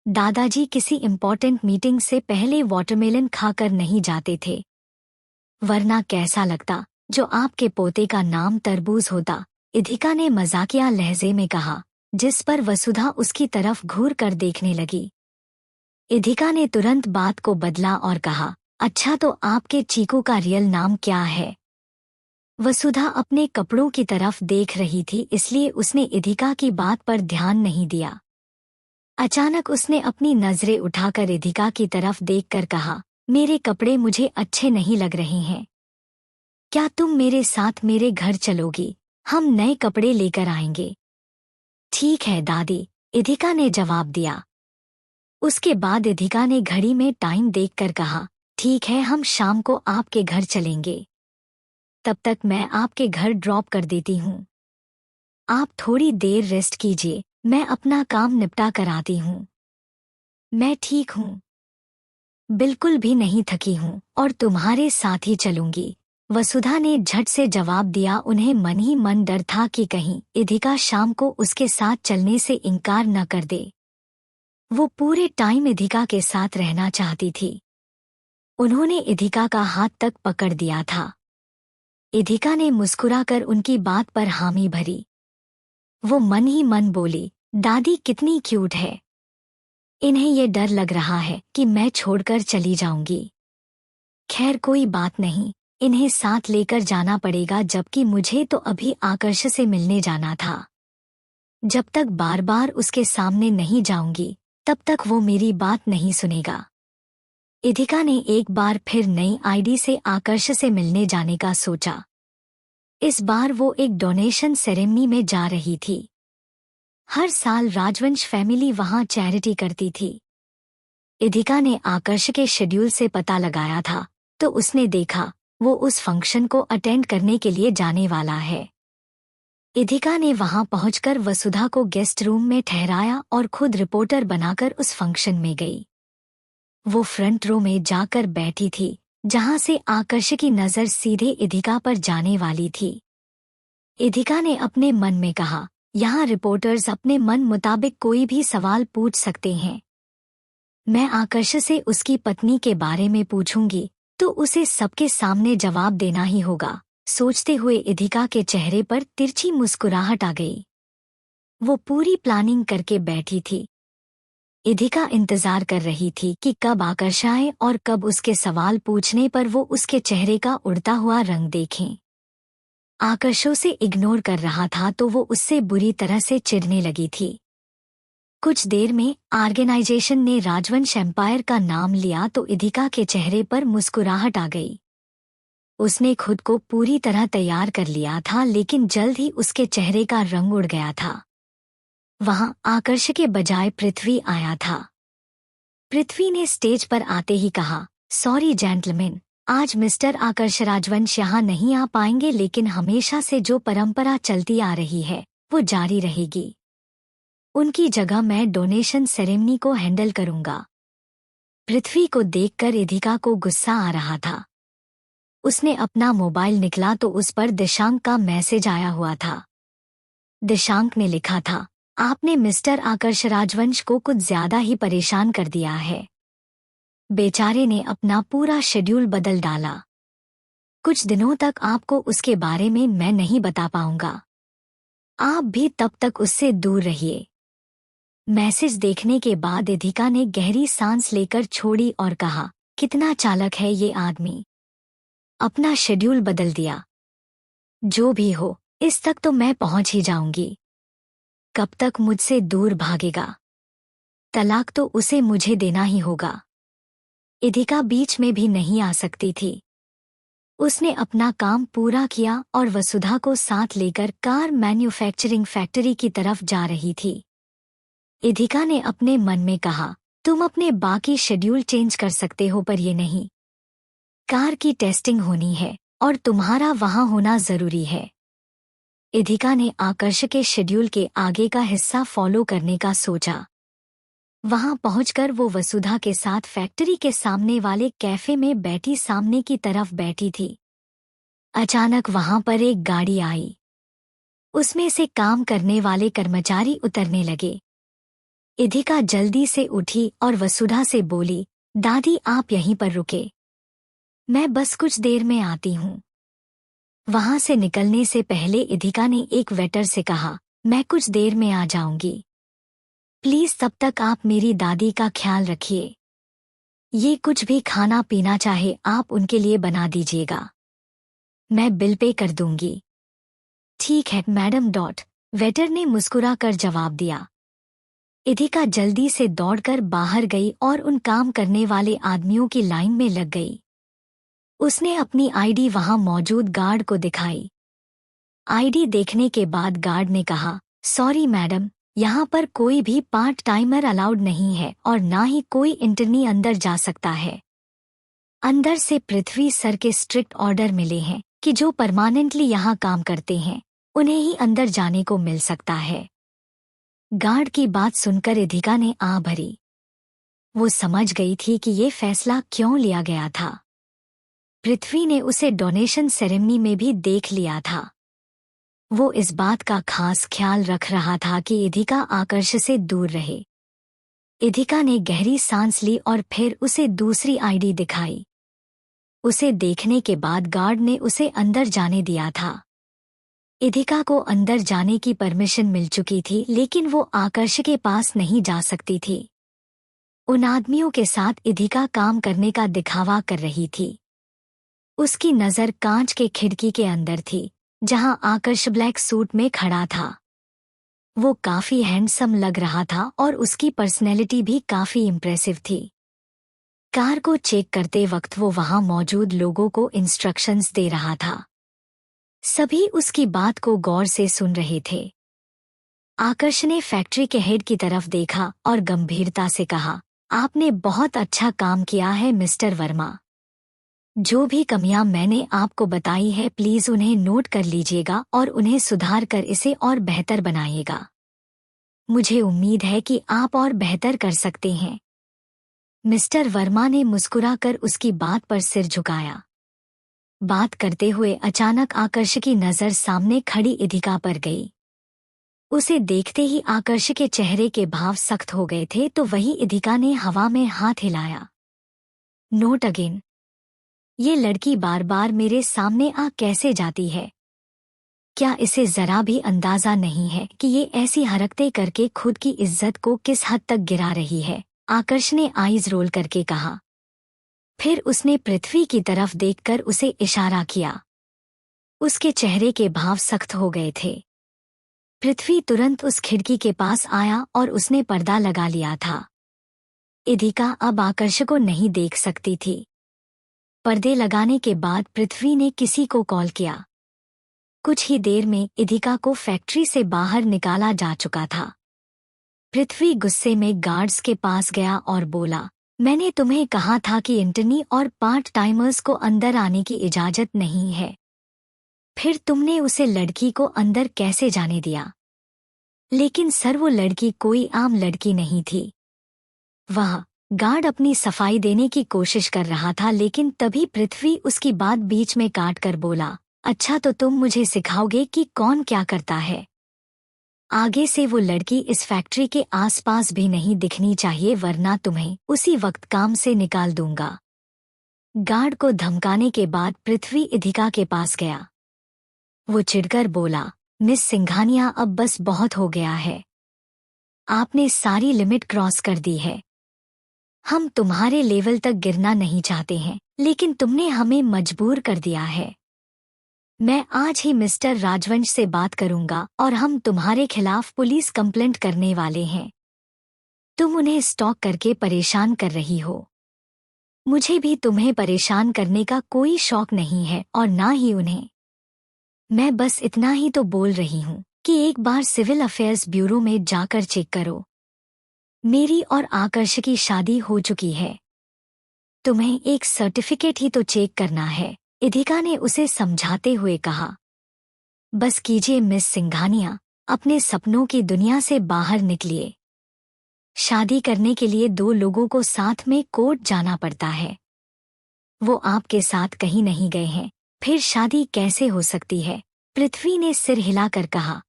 दादाजी किसी इम्पोर्टेंट मीटिंग से पहले वाटरमेलन खाकर नहीं जाते थे, वरना कैसा लगता जो आपके पोते का नाम तरबूज होता, इधिका ने मजाकिया लहजे में कहा, जिस पर वसुधा उसकी तरफ घूर कर देखने लगी। इधिका ने तुरंत बात को बदला और कहा, अच्छा तो आपके चीकू का रियल नाम क्या है? वसुधा अपने कपड़ों की तरफ देख रही थी, इसलिए उसने इधिका की बात पर ध्यान नहीं दिया। अचानक उसने अपनी नजरें उठाकर इधिका की तरफ देखकर कहा, मेरे कपड़े मुझे अच्छे नहीं लग रहे हैं। क्या तुम मेरे साथ मेरे घर चलोगी? हम नए कपड़े लेकर आएंगे। ठीक है दादी, इधिका ने जवाब दिया। उसके बाद इधिका ने घड़ी में टाइम देखकर कहा, ठीक है, हम शाम को आपके घर चलेंगे। तब तक मैं आपके घर ड्रॉप कर देती हूँ। आप थोड़ी देर रेस्ट कीजिए, मैं अपना काम निपटा कर आती हूँ। मैं ठीक हूँ, बिल्कुल भी नहीं थकी हूँ और तुम्हारे साथ ही चलूंगी, वसुधा ने झट से जवाब दिया। उन्हें मन ही मन डर था कि कहीं इधिका शाम को उसके साथ चलने से इनकार न कर दे। वो पूरे टाइम इधिका के साथ रहना चाहती थी। उन्होंने इधिका का हाथ तक पकड़ दिया था। इधिका ने मुस्कुराकर उनकी बात पर हामी भरी। वो मन ही मन बोली, दादी कितनी क्यूट है। इन्हें ये डर लग रहा है कि मैं छोड़कर चली जाऊंगी। खैर कोई बात नहीं, इन्हें साथ लेकर जाना पड़ेगा, जबकि मुझे तो अभी आकर्ष से मिलने जाना था। जब तक बार बार उसके सामने नहीं जाऊंगी तब तक वो मेरी बात नहीं सुनेगा। इधिका ने एक बार फिर नई आईडी से आकर्ष से मिलने जाने का सोचा। इस बार वो एक डोनेशन सेरेमनी में जा रही थी। हर साल राजवंश फैमिली वहां चैरिटी करती थी। इधिका ने आकर्ष के शेड्यूल से पता लगाया था, तो उसने देखा वो उस फंक्शन को अटेंड करने के लिए जाने वाला है। इधिका ने वहां पहुंचकर वसुधा को गेस्ट रूम में ठहराया और खुद रिपोर्टर बनाकर उस फंक्शन में गई। वो फ्रंट रो में जाकर बैठी थी, जहां से आकर्ष की नजर सीधे इधिका पर जाने वाली थी। इधिका ने अपने मन में कहा, यहाँ रिपोर्टर्स अपने मन मुताबिक कोई भी सवाल पूछ सकते हैं। मैं आकर्ष से उसकी पत्नी के बारे में पूछूंगी तो उसे सबके सामने जवाब देना ही होगा। सोचते हुए इधिका के चेहरे पर तिरछी मुस्कुराहट आ गई। वो पूरी प्लानिंग करके बैठी थी। इधिका इंतजार कर रही थी कि कब आकर्ष आए और कब उसके सवाल पूछने पर वो उसके चेहरे का उड़ता हुआ रंग देखें। आकर्ष उसे इग्नोर कर रहा था तो वो उससे बुरी तरह से चिढ़ने लगी थी। कुछ देर में ऑर्गेनाइजेशन ने राजवंश एम्पायर का नाम लिया तो इधिका के चेहरे पर मुस्कुराहट आ गई। उसने खुद को पूरी तरह तैयार कर लिया था, लेकिन जल्द ही उसके चेहरे का रंग उड़ गया था। वहां आकर्ष के बजाय पृथ्वी आया था। पृथ्वी ने स्टेज पर आते ही कहा, सॉरी जेंटलमैन, आज मिस्टर आकर्ष राजवंश यहाँ नहीं आ पाएंगे, लेकिन हमेशा से जो परंपरा चलती आ रही है वो जारी रहेगी। उनकी जगह मैं डोनेशन सेरेमनी को हैंडल करूंगा। पृथ्वी को देखकर इधिका को गुस्सा आ रहा था। उसने अपना मोबाइल निकला तो उस पर दिशांक का मैसेज आया हुआ था। दिशांक ने लिखा था, आपने मिस्टर आकर्ष राजवंश को कुछ ज्यादा ही परेशान कर दिया है। बेचारे ने अपना पूरा शेड्यूल बदल डाला। कुछ दिनों तक आपको उसके बारे में मैं नहीं बता पाऊंगा। आप भी तब तक उससे दूर रहिए। मैसेज देखने के बाद इधिका ने गहरी सांस लेकर छोड़ी और कहा, कितना चालाक है ये आदमी, अपना शेड्यूल बदल दिया। जो भी हो, इस तक तो मैं पहुंच ही जाऊंगी। कब तक मुझसे दूर भागेगा? तलाक तो उसे मुझे देना ही होगा। इधिका बीच में भी नहीं आ सकती थी। उसने अपना काम पूरा किया और वसुधा को साथ लेकर कार मैन्युफैक्चरिंग फैक्ट्री की तरफ जा रही थी। इधिका ने अपने मन में कहा, तुम अपने बाकी शेड्यूल चेंज कर सकते हो पर ये नहीं। कार की टेस्टिंग होनी है और तुम्हारा वहां होना जरूरी है। इधिका ने आकर्ष के शेड्यूल के आगे का हिस्सा फॉलो करने का सोचा। वहां पहुंचकर वो वसुधा के साथ फैक्ट्री के सामने वाले कैफे में बैठी सामने की तरफ बैठी थी। अचानक वहां पर एक गाड़ी आई। उसमें से काम करने वाले कर्मचारी उतरने लगे। इधिका जल्दी से उठी और वसुधा से बोली, दादी आप यहीं पर रुके, मैं बस कुछ देर में आती हूँ। वहां से निकलने से पहले इधिका ने एक वेटर से कहा, मैं कुछ देर में आ जाऊंगी, प्लीज तब तक आप मेरी दादी का ख्याल रखिए। ये कुछ भी खाना पीना चाहे आप उनके लिए बना दीजिएगा, मैं बिल पे कर दूंगी। ठीक है मैडम। वेटर ने मुस्कुरा कर जवाब दिया। इधिका जल्दी से दौड़कर बाहर गई और उन काम करने वाले आदमियों की लाइन में लग गई। उसने अपनी आईडी वहां मौजूद गार्ड को दिखाई। आईडी देखने के बाद गार्ड ने कहा, सॉरी मैडम, यहाँ पर कोई भी पार्ट टाइमर अलाउड नहीं है और ना ही कोई इंटर्नी अंदर जा सकता है। अंदर से पृथ्वी सर के स्ट्रिक्ट ऑर्डर मिले हैं कि जो परमानेंटली यहाँ काम करते हैं उन्हें ही अंदर जाने को मिल सकता है। गार्ड की बात सुनकर इधिका ने आह भरी। वो समझ गई थी कि ये फैसला क्यों लिया गया था। पृथ्वी ने उसे डोनेशन सेरेमनी में भी देख लिया था। वो इस बात का खास ख्याल रख रहा था कि इधिका आकर्ष से दूर रहे। इधिका ने गहरी सांस ली और फिर उसे दूसरी आईडी दिखाई। उसे देखने के बाद गार्ड ने उसे अंदर जाने दिया था। इधिका को अंदर जाने की परमिशन मिल चुकी थी, लेकिन वो आकर्ष के पास नहीं जा सकती थी। उन आदमियों के साथ इधिका काम करने का दिखावा कर रही थी। उसकी नज़र कांच के खिड़की के अंदर थी, जहां आकर्ष ब्लैक सूट में खड़ा था। वो काफी हैंडसम लग रहा था और उसकी पर्सनैलिटी भी काफी इम्प्रेसिव थी। कार को चेक करते वक्त वो वहां मौजूद लोगों को इंस्ट्रक्शंस दे रहा था। सभी उसकी बात को गौर से सुन रहे थे। आकर्ष ने फैक्ट्री के हेड की तरफ देखा और गंभीरता से कहा, आपने बहुत अच्छा काम किया है मिस्टर वर्मा। जो भी कमियां मैंने आपको बताई है प्लीज उन्हें नोट कर लीजिएगा और उन्हें सुधार कर इसे और बेहतर बनाइएगा। मुझे उम्मीद है कि आप और बेहतर कर सकते हैं। मिस्टर वर्मा ने मुस्कुराकर उसकी बात पर सिर झुकाया। बात करते हुए अचानक आकर्ष की नज़र सामने खड़ी इधिका पर गई। उसे देखते ही आकर्ष के चेहरे के भाव सख्त हो गए थे, तो वही इधिका ने हवा में हाथ हिलाया। Note again. ये लड़की बार बार मेरे सामने आ कैसे जाती है? क्या इसे जरा भी अंदाजा नहीं है कि ये ऐसी हरकतें करके खुद की इज्जत को किस हद तक गिरा रही है? आकर्ष ने आईज रोल करके कहा। फिर उसने पृथ्वी की तरफ देखकर उसे इशारा किया। उसके चेहरे के भाव सख्त हो गए थे। पृथ्वी तुरंत उस खिड़की के पास आया और उसने पर्दा लगा लिया था। इधिका अब आकर्ष को नहीं देख सकती थी। पर्दे लगाने के बाद पृथ्वी ने किसी को कॉल किया। कुछ ही देर में इधिका को फैक्ट्री से बाहर निकाला जा चुका था। पृथ्वी गुस्से में गार्ड्स के पास गया और बोला, मैंने तुम्हें कहा था कि इंटर्नी और पार्ट टाइमर्स को अंदर आने की इजाजत नहीं है। फिर तुमने उसे लड़की को अंदर कैसे जाने दिया? लेकिन सर वो लड़की कोई आम लड़की नहीं थी। वह गार्ड अपनी सफाई देने की कोशिश कर रहा था, लेकिन तभी पृथ्वी उसकी बात बीच में काट कर बोला, अच्छा तो तुम मुझे सिखाओगे कि कौन क्या करता है? आगे से वो लड़की इस फैक्ट्री के आसपास भी नहीं दिखनी चाहिए, वरना तुम्हें उसी वक्त काम से निकाल दूंगा। गार्ड को धमकाने के बाद पृथ्वी इधिका के पास गया। वो चिढ़कर बोला, मिस सिंघानिया अब बस बहुत हो गया है। आपने सारी लिमिट क्रॉस कर दी है। हम तुम्हारे लेवल तक गिरना नहीं चाहते हैं, लेकिन तुमने हमें मजबूर कर दिया है। मैं आज ही मिस्टर राजवंश से बात करूंगा और हम तुम्हारे खिलाफ पुलिस कंप्लेंट करने वाले हैं। तुम उन्हें स्टॉक करके परेशान कर रही हो। मुझे भी तुम्हें परेशान करने का कोई शौक नहीं है और ना ही उन्हें। मैं बस इतना ही तो बोल रही हूँ कि एक बार सिविल अफेयर्स ब्यूरो में जाकर चेक करो। मेरी और आकर्ष की शादी हो चुकी है। तुम्हें एक सर्टिफिकेट ही तो चेक करना है, इधिका ने उसे समझाते हुए कहा। बस कीजिए मिस सिंघानिया, अपने सपनों की दुनिया से बाहर निकलिए। शादी करने के लिए दो लोगों को साथ में कोर्ट जाना पड़ता है। वो आपके साथ कहीं नहीं गए हैं, फिर शादी कैसे हो सकती है? पृथ्वी ने सिर हिलाकर कहा।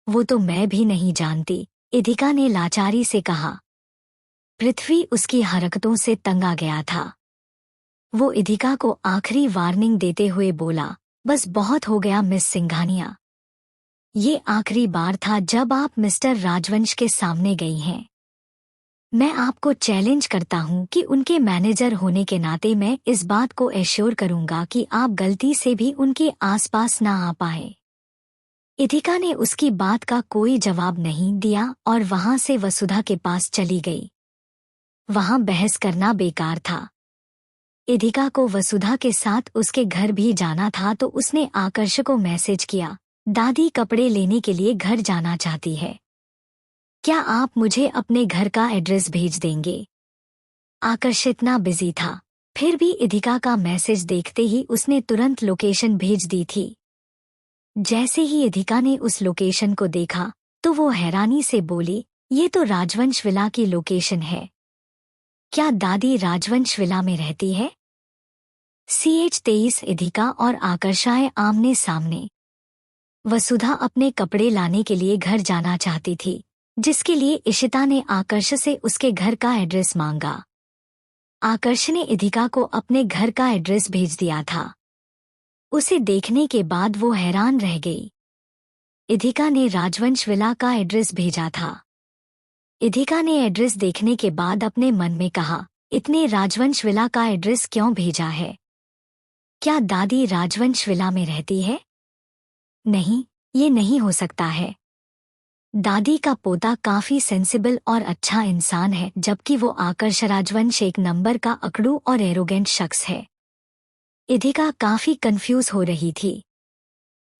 वो तो मैं भी नहीं जानती, इधिका ने लाचारी से कहा। पृथ्वी उसकी हरकतों से तंग आ गया था। वो इधिका को आखिरी वार्निंग देते हुए बोला, बस बहुत हो गया मिस सिंघानिया। ये आखिरी बार था जब आप मिस्टर राजवंश के सामने गई हैं। मैं आपको चैलेंज करता हूं कि उनके मैनेजर होने के नाते मैं इस बात को एश्योर करूंगा कि आप गलती से भी उनके आसपास ना आ पाए। इधिका ने उसकी बात का कोई जवाब नहीं दिया और वहां से वसुधा के पास चली गई। वहां बहस करना बेकार था। इधिका को वसुधा के साथ उसके घर भी जाना था तो उसने आकर्ष को मैसेज किया, दादी कपड़े लेने के लिए घर जाना चाहती है। क्या आप मुझे अपने घर का एड्रेस भेज देंगे? आकर्ष इतना बिजी था, फिर भी इधिका का मैसेज देखते ही उसने तुरंत लोकेशन भेज दी थी। जैसे ही इधिका ने उस लोकेशन को देखा तो वो हैरानी से बोली, ये तो राजवंश विला की लोकेशन है। क्या दादी राजवंश विला में रहती है? CH23 इधिका और आकर्षाएं आमने सामने। वसुधा अपने कपड़े लाने के लिए घर जाना चाहती थी, जिसके लिए इशिता ने आकर्ष से उसके घर का एड्रेस मांगा। आकर्ष ने इधिका को अपने घर का एड्रेस भेज दिया था। उसे देखने के बाद वो हैरान रह गई। इधिका ने राजवंश विला का एड्रेस भेजा था। इधिका ने एड्रेस देखने के बाद अपने मन में कहा, इतने राजवंश विला का एड्रेस क्यों भेजा है? क्या दादी राजवंश विला में रहती है? नहीं, ये नहीं हो सकता है। दादी का पोता काफी सेंसिबल और अच्छा इंसान है, जबकि वो आकर्ष राजवंश एक नंबर का अकड़ू और एरोगेंट शख्स है। इधिका काफी कंफ्यूज हो रही थी।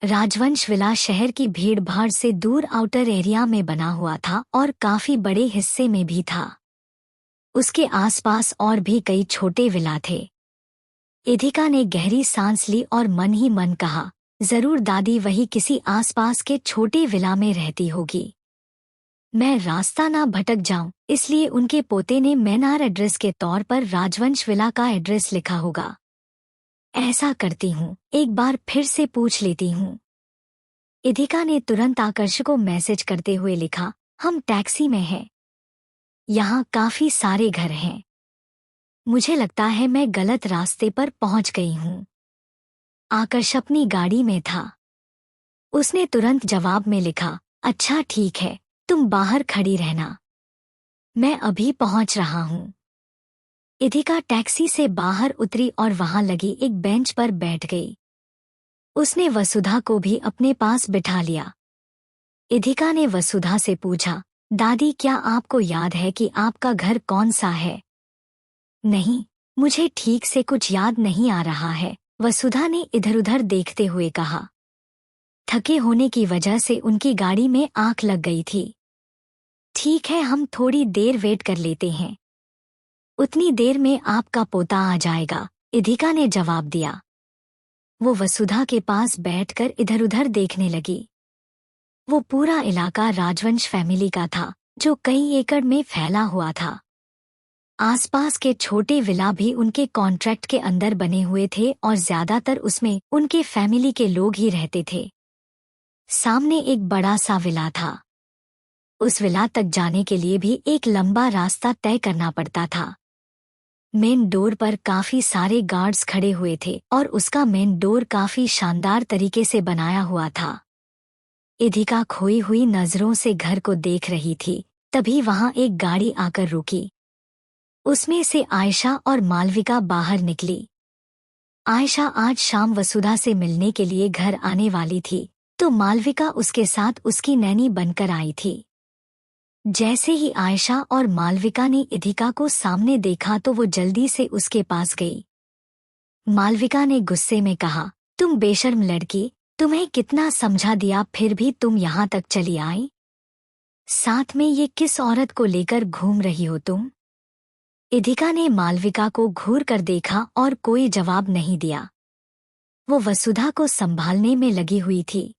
राजवंश विला शहर की भीड़-भाड़ से दूर आउटर एरिया में बना हुआ था और काफी बड़े हिस्से में भी था। उसके आसपास और भी कई छोटे विला थे। इधिका ने गहरी सांस ली और मन ही मन कहा, जरूर दादी वही किसी आसपास के छोटे विला में रहती होगी। मैं रास्ता ना भटक जाऊं, इसलिए उनके पोते ने मैनार एड्रेस के तौर पर राजवंश विला का एड्रेस लिखा होगा। ऐसा करती हूँ, एक बार फिर से पूछ लेती हूँ। इधिका ने तुरंत आकर्ष को मैसेज करते हुए लिखा, हम टैक्सी में हैं। यहाँ काफी सारे घर हैं। मुझे लगता है मैं गलत रास्ते पर पहुंच गई हूँ। आकर्ष अपनी गाड़ी में था। उसने तुरंत जवाब में लिखा, अच्छा ठीक है, तुम बाहर खड़ी रहना, मैं अभी पहुंच रहा हूँ। इधिका टैक्सी से बाहर उतरी और वहां लगी एक बेंच पर बैठ गई। उसने वसुधा को भी अपने पास बिठा लिया। इधिका ने वसुधा से पूछा, दादी क्या आपको याद है कि आपका घर कौन सा है? नहीं, मुझे ठीक से कुछ याद नहीं आ रहा है, वसुधा ने इधर-उधर देखते हुए कहा। थके होने की वजह से उनकी गाड़ी में आंख लग गई थी। ठीक है, हम थोड़ी देर वेट कर लेते हैं। उतनी देर में आपका पोता आ जाएगा, इधिका ने जवाब दिया। वो वसुधा के पास बैठकर इधर-उधर देखने लगी। वो पूरा इलाका राजवंश फैमिली का था, जो कई एकड़ में फैला हुआ था। आसपास के छोटे विला भी उनके कॉन्ट्रैक्ट के अंदर बने हुए थे और ज्यादातर उसमें उनके फैमिली के लोग ही रहते थे। सामने एक बड़ा सा विला था। उस विला तक जाने के लिए भी एक लंबा रास्ता तय करना पड़ता था। मेन डोर पर काफी सारे गार्ड्स खड़े हुए थे और उसका मेन डोर काफी शानदार तरीके से बनाया हुआ था। इधिका खोई हुई नजरों से घर को देख रही थी, तभी वहां एक गाड़ी आकर रुकी। उसमें से आयशा और मालविका बाहर निकली। आयशा आज शाम वसुधा से मिलने के लिए घर आने वाली थी, तो मालविका उसके साथ उसकी नैनी बनकर आई थी। जैसे ही आयशा और मालविका ने इधिका को सामने देखा तो वो जल्दी से उसके पास गई। मालविका ने गुस्से में कहा, तुम बेशर्म लड़की, तुम्हें कितना समझा दिया फिर भी तुम यहाँ तक चली आई? साथ में ये किस औरत को लेकर घूम रही हो तुम? इधिका ने मालविका को घूर कर देखा और कोई जवाब नहीं दिया। वो वसुधा को संभालने में लगी हुई थी।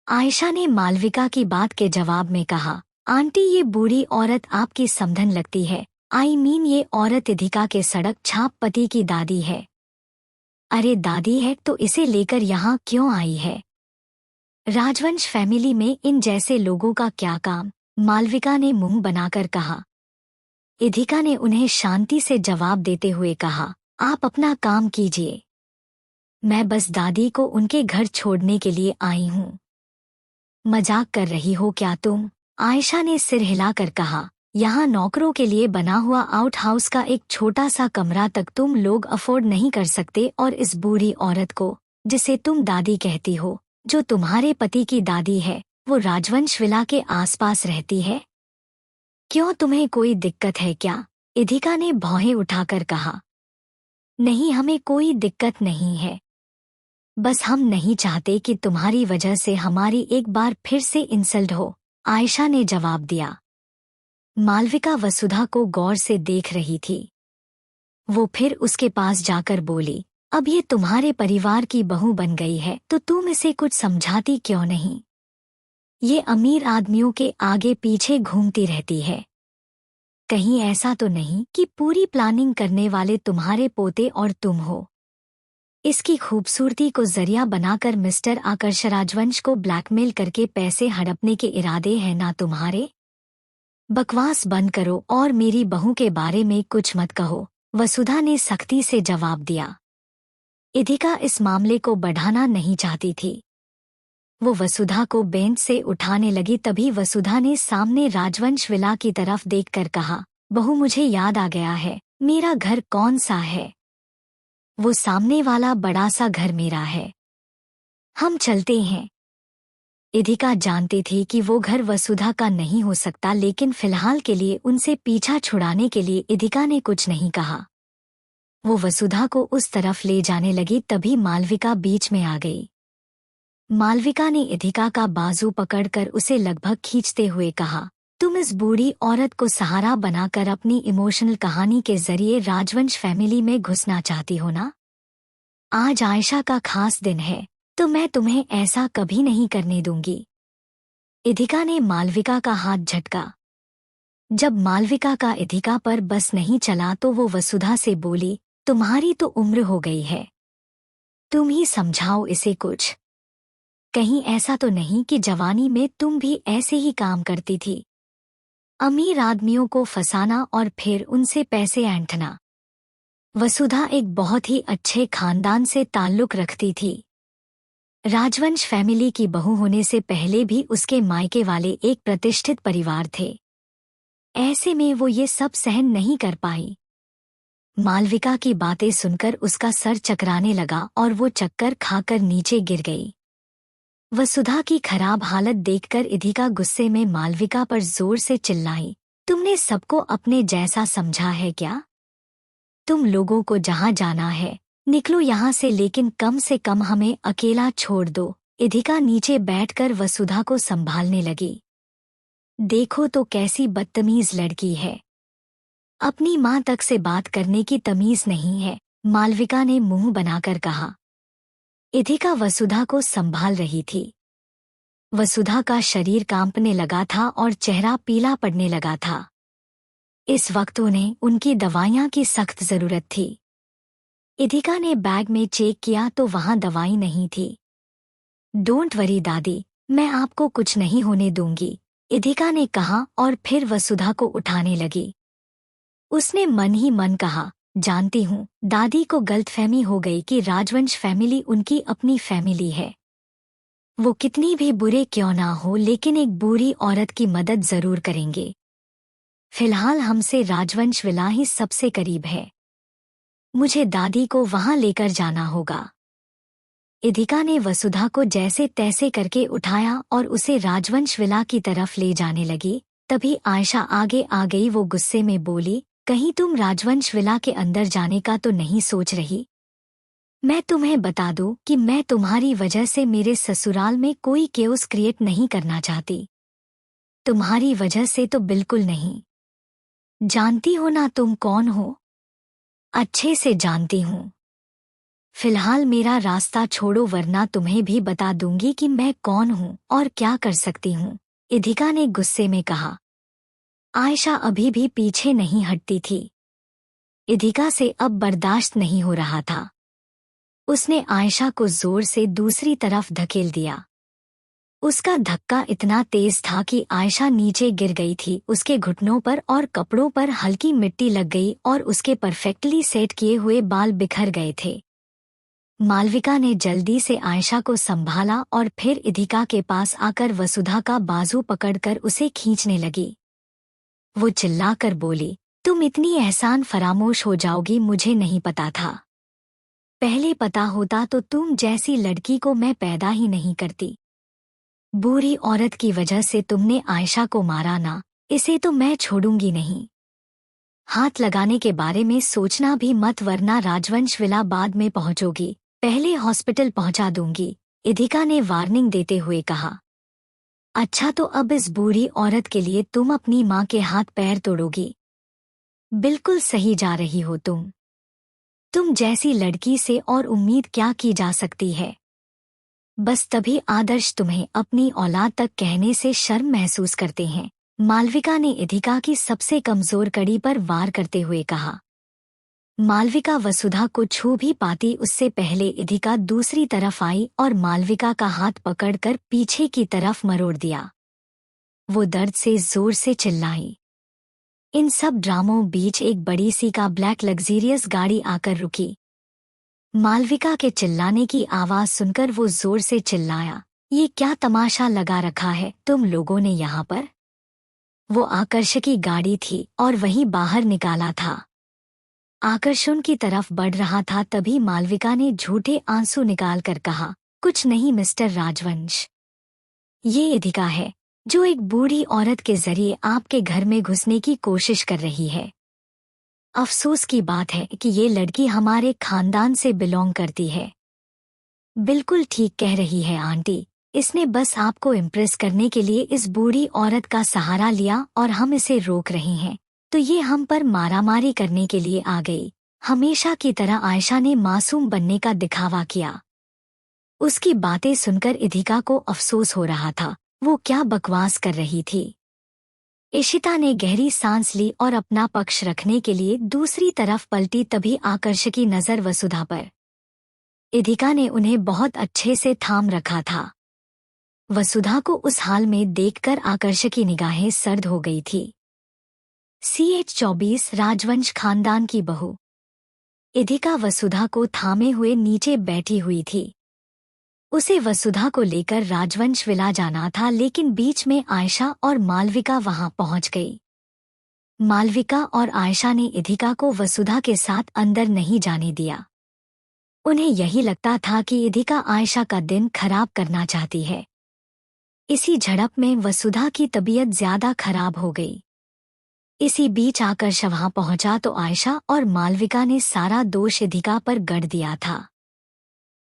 आयशा ने मालविका की बात के जवाब में कहा, आंटी ये बूढ़ी औरत आपकी समधन लगती है। ये औरत इधिका के सड़क छाप पति की दादी है। अरे दादी है तो इसे लेकर यहाँ क्यों आई है? राजवंश फैमिली में इन जैसे लोगों का क्या काम? मालविका ने मुंह बनाकर कहा। इधिका ने उन्हें शांति से जवाब देते हुए कहा, आप अपना काम कीजिए। मैं बस दादी को उनके घर छोड़ने के लिए आई हूँ। मजाक कर रही हो क्या तुम? आयशा ने सिर हिलाकर कहा, यहाँ नौकरों के लिए बना हुआ आउट हाउस का एक छोटा सा कमरा तक तुम लोग अफोर्ड नहीं कर सकते और इस बूढ़ी औरत को, जिसे तुम दादी कहती हो, जो तुम्हारे पति की दादी है, वो राजवंश विला के आसपास रहती है? क्यों तुम्हें कोई दिक्कत है क्या? इधिका ने भौहें उठाकर कहा। नहीं, हमें कोई दिक्कत नहीं है। बस हम नहीं चाहते कि तुम्हारी वजह से हमारी एक बार फिर से इंसल्ट हो, आयशा ने जवाब दिया। मालविका वसुधा को गौर से देख रही थी। वो फिर उसके पास जाकर बोली, अब ये तुम्हारे परिवार की बहू बन गई है तो तुम इसे कुछ समझाती क्यों नहीं? ये अमीर आदमियों के आगे पीछे घूमती रहती है। कहीं ऐसा तो नहीं कि पूरी प्लानिंग करने वाले तुम्हारे पोते और तुम हो? इसकी खूबसूरती को जरिया बनाकर मिस्टर आकर्ष राजवंश को ब्लैकमेल करके पैसे हड़पने के इरादे हैं ना तुम्हारे? बकवास बंद करो और मेरी बहू के बारे में कुछ मत कहो, वसुधा ने सख्ती से जवाब दिया। इधिका इस मामले को बढ़ाना नहीं चाहती थी। वो वसुधा को बेंच से उठाने लगी, तभी वसुधा ने सामने राजवंश विला की तरफ देखकर कहा, बहू मुझे याद आ गया है, मेरा घर कौन सा है? वो सामने वाला बड़ा सा घर मेरा है। हम चलते हैं। इधिका जानती थी कि वो घर वसुधा का नहीं हो सकता, लेकिन फिलहाल के लिए उनसे पीछा छुड़ाने के लिए इधिका ने कुछ नहीं कहा। वो वसुधा को उस तरफ ले जाने लगी, तभी मालविका बीच में आ गई। मालविका ने इधिका का बाजू पकड़कर उसे लगभग खींचते हुए कहा, तुम इस बूढ़ी औरत को सहारा बनाकर अपनी इमोशनल कहानी के जरिए राजवंश फैमिली में घुसना चाहती हो ना? आज आयशा का खास दिन है, तो मैं तुम्हें ऐसा कभी नहीं करने दूंगी। इधिका ने मालविका का हाथ झटका। जब मालविका का इधिका पर बस नहीं चला तो वो वसुधा से बोली, तुम्हारी तो उम्र हो गई है, तुम ही समझाओ इसे कुछ। कहीं ऐसा तो नहीं कि जवानी में तुम भी ऐसे ही काम करती थी, अमीर आदमियों को फंसाना और फिर उनसे पैसे ऐंठना? वसुधा एक बहुत ही अच्छे खानदान से ताल्लुक रखती थी। राजवंश फैमिली की बहू होने से पहले भी उसके मायके वाले एक प्रतिष्ठित परिवार थे। ऐसे में वो ये सब सहन नहीं कर पाई। मालविका की बातें सुनकर उसका सर चकराने लगा और वो चक्कर खाकर नीचे गिर गई। वसुधा की खराब हालत देखकर इधिका गुस्से में मालविका पर जोर से चिल्लाई, तुमने सबको अपने जैसा समझा है क्या? तुम लोगों को जहाँ जाना है निकलो यहाँ से, लेकिन कम से कम हमें अकेला छोड़ दो। इधिका नीचे बैठकर वसुधा को संभालने लगी। देखो तो कैसी बदतमीज लड़की है, अपनी माँ तक से बात करने की तमीज नहीं है, मालविका ने मुंह बनाकर कहा। इधिका वसुधा को संभाल रही थी। वसुधा का शरीर कांपने लगा था और चेहरा पीला पड़ने लगा था। इस वक्त उन्हें उनकी दवाइयां की सख्त जरूरत थी। इधिका ने बैग में चेक किया तो वहां दवाई नहीं थी। डोंट वरी दादी, मैं आपको कुछ नहीं होने दूंगी, इधिका ने कहा और फिर वसुधा को उठाने लगी। उसने मन ही मन कहा, जानती हूँ दादी को गलतफहमी हो गई कि राजवंश फैमिली उनकी अपनी फैमिली है। वो कितनी भी बुरे क्यों ना हो, लेकिन एक बूढ़ी औरत की मदद जरूर करेंगे। फिलहाल हमसे राजवंश विला ही सबसे करीब है। मुझे दादी को वहां लेकर जाना होगा। इधिका ने वसुधा को जैसे तैसे करके उठाया और उसे राजवंश विला की तरफ ले जाने लगी। तभी आयशा आगे आ गई। वो गुस्से में बोली, कहीं तुम राजवंश विला के अंदर जाने का तो नहीं सोच रही? मैं तुम्हें बता दूं कि मैं तुम्हारी वजह से मेरे ससुराल में कोई केओस क्रिएट नहीं करना चाहती। तुम्हारी वजह से तो बिल्कुल नहीं। जानती हो ना तुम कौन हो? अच्छे से जानती हूँ। फिलहाल मेरा रास्ता छोड़ो वरना तुम्हें भी बता दूंगी कि मैं कौन हूँ और क्या कर सकती हूँ, इधिका ने गुस्से में कहा। आयशा अभी भी पीछे नहीं हटती थी। इधिका से अब बर्दाश्त नहीं हो रहा था। उसने आयशा को जोर से दूसरी तरफ धकेल दिया। उसका धक्का इतना तेज था कि आयशा नीचे गिर गई थी। उसके घुटनों पर और कपड़ों पर हल्की मिट्टी लग गई और उसके परफेक्टली सेट किए हुए बाल बिखर गए थे। मालविका ने जल्दी से आयशा को संभाला और फिर इधिका के पास आकर वसुधा का बाजू पकड़कर उसे खींचने लगी। वो चिल्लाकर बोली, तुम इतनी एहसान फरामोश हो जाओगी मुझे नहीं पता था। पहले पता होता तो तुम जैसी लड़की को मैं पैदा ही नहीं करती। बूढ़ी औरत की वजह से तुमने आयशा को मारा ना, इसे तो मैं छोड़ूंगी नहीं। हाथ लगाने के बारे में सोचना भी मत वरना राजवंश विला बाद में पहुंचोगी। पहले हॉस्पिटल पहुंचा दूंगी, इधिका ने वार्निंग देते हुए कहा। अच्छा तो अब इस बूढ़ी औरत के लिए तुम अपनी माँ के हाथ पैर तोड़ोगी? बिल्कुल सही जा रही हो तुम जैसी लड़की से और उम्मीद क्या की जा सकती है। बस तभी आदर्श तुम्हें अपनी औलाद तक कहने से शर्म महसूस करते हैं, मालविका ने इधिका की सबसे कमजोर कड़ी पर वार करते हुए कहा। मालविका वसुधा को छू भी पाती उससे पहले इधिका दूसरी तरफ आई और मालविका का हाथ पकड़कर पीछे की तरफ मरोड़ दिया। वो दर्द से जोर से चिल्लाई। इन सब ड्रामों बीच एक बड़ी सी का ब्लैक लग्जीरियस गाड़ी आकर रुकी। मालविका के चिल्लाने की आवाज सुनकर वो जोर से चिल्लाया, ये क्या तमाशा लगा रखा है तुम लोगों ने यहाँ पर? वो आकर्षकी गाड़ी थी और वहीं बाहर निकाला था। आकर्षण की तरफ बढ़ रहा था तभी मालविका ने झूठे आंसू निकालकर कहा, कुछ नहीं मिस्टर राजवंश। ये इधिका है जो एक बूढ़ी औरत के जरिए आपके घर में घुसने की कोशिश कर रही है। अफसोस की बात है कि ये लड़की हमारे खानदान से बिलोंग करती है। बिल्कुल ठीक कह रही है आंटी, इसने बस आपको इम्प्रेस करने के लिए इस बूढ़ी औरत का सहारा लिया और हम इसे रोक रहे हैं तो ये हम पर मारामारी करने के लिए आ गई। हमेशा की तरह आयशा ने मासूम बनने का दिखावा किया। उसकी बातें सुनकर इधिका को अफसोस हो रहा था, वो क्या बकवास कर रही थी। इशिता ने गहरी सांस ली और अपना पक्ष रखने के लिए दूसरी तरफ पलटी तभी आकर्षकी नजर वसुधा पर। इधिका ने उन्हें बहुत अच्छे से थाम रखा था। वसुधा को उस हाल में देखकर आकर्षकी निगाहें सर्द हो गई थी। CH-24 राजवंश खानदान की बहू। इधिका वसुधा को थामे हुए नीचे बैठी हुई थी। उसे वसुधा को लेकर राजवंश विला जाना था लेकिन बीच में आयशा और मालविका वहां पहुंच गई। मालविका और आयशा ने इधिका को वसुधा के साथ अंदर नहीं जाने दिया। उन्हें यही लगता था कि इधिका आयशा का दिन खराब करना चाहती है। इसी झड़प में वसुधा की तबीयत ज्यादा खराब हो गई। इसी बीच आकर्ष वहां पहुंचा तो आयशा और मालविका ने सारा दोष इधिका पर गढ़ दिया था।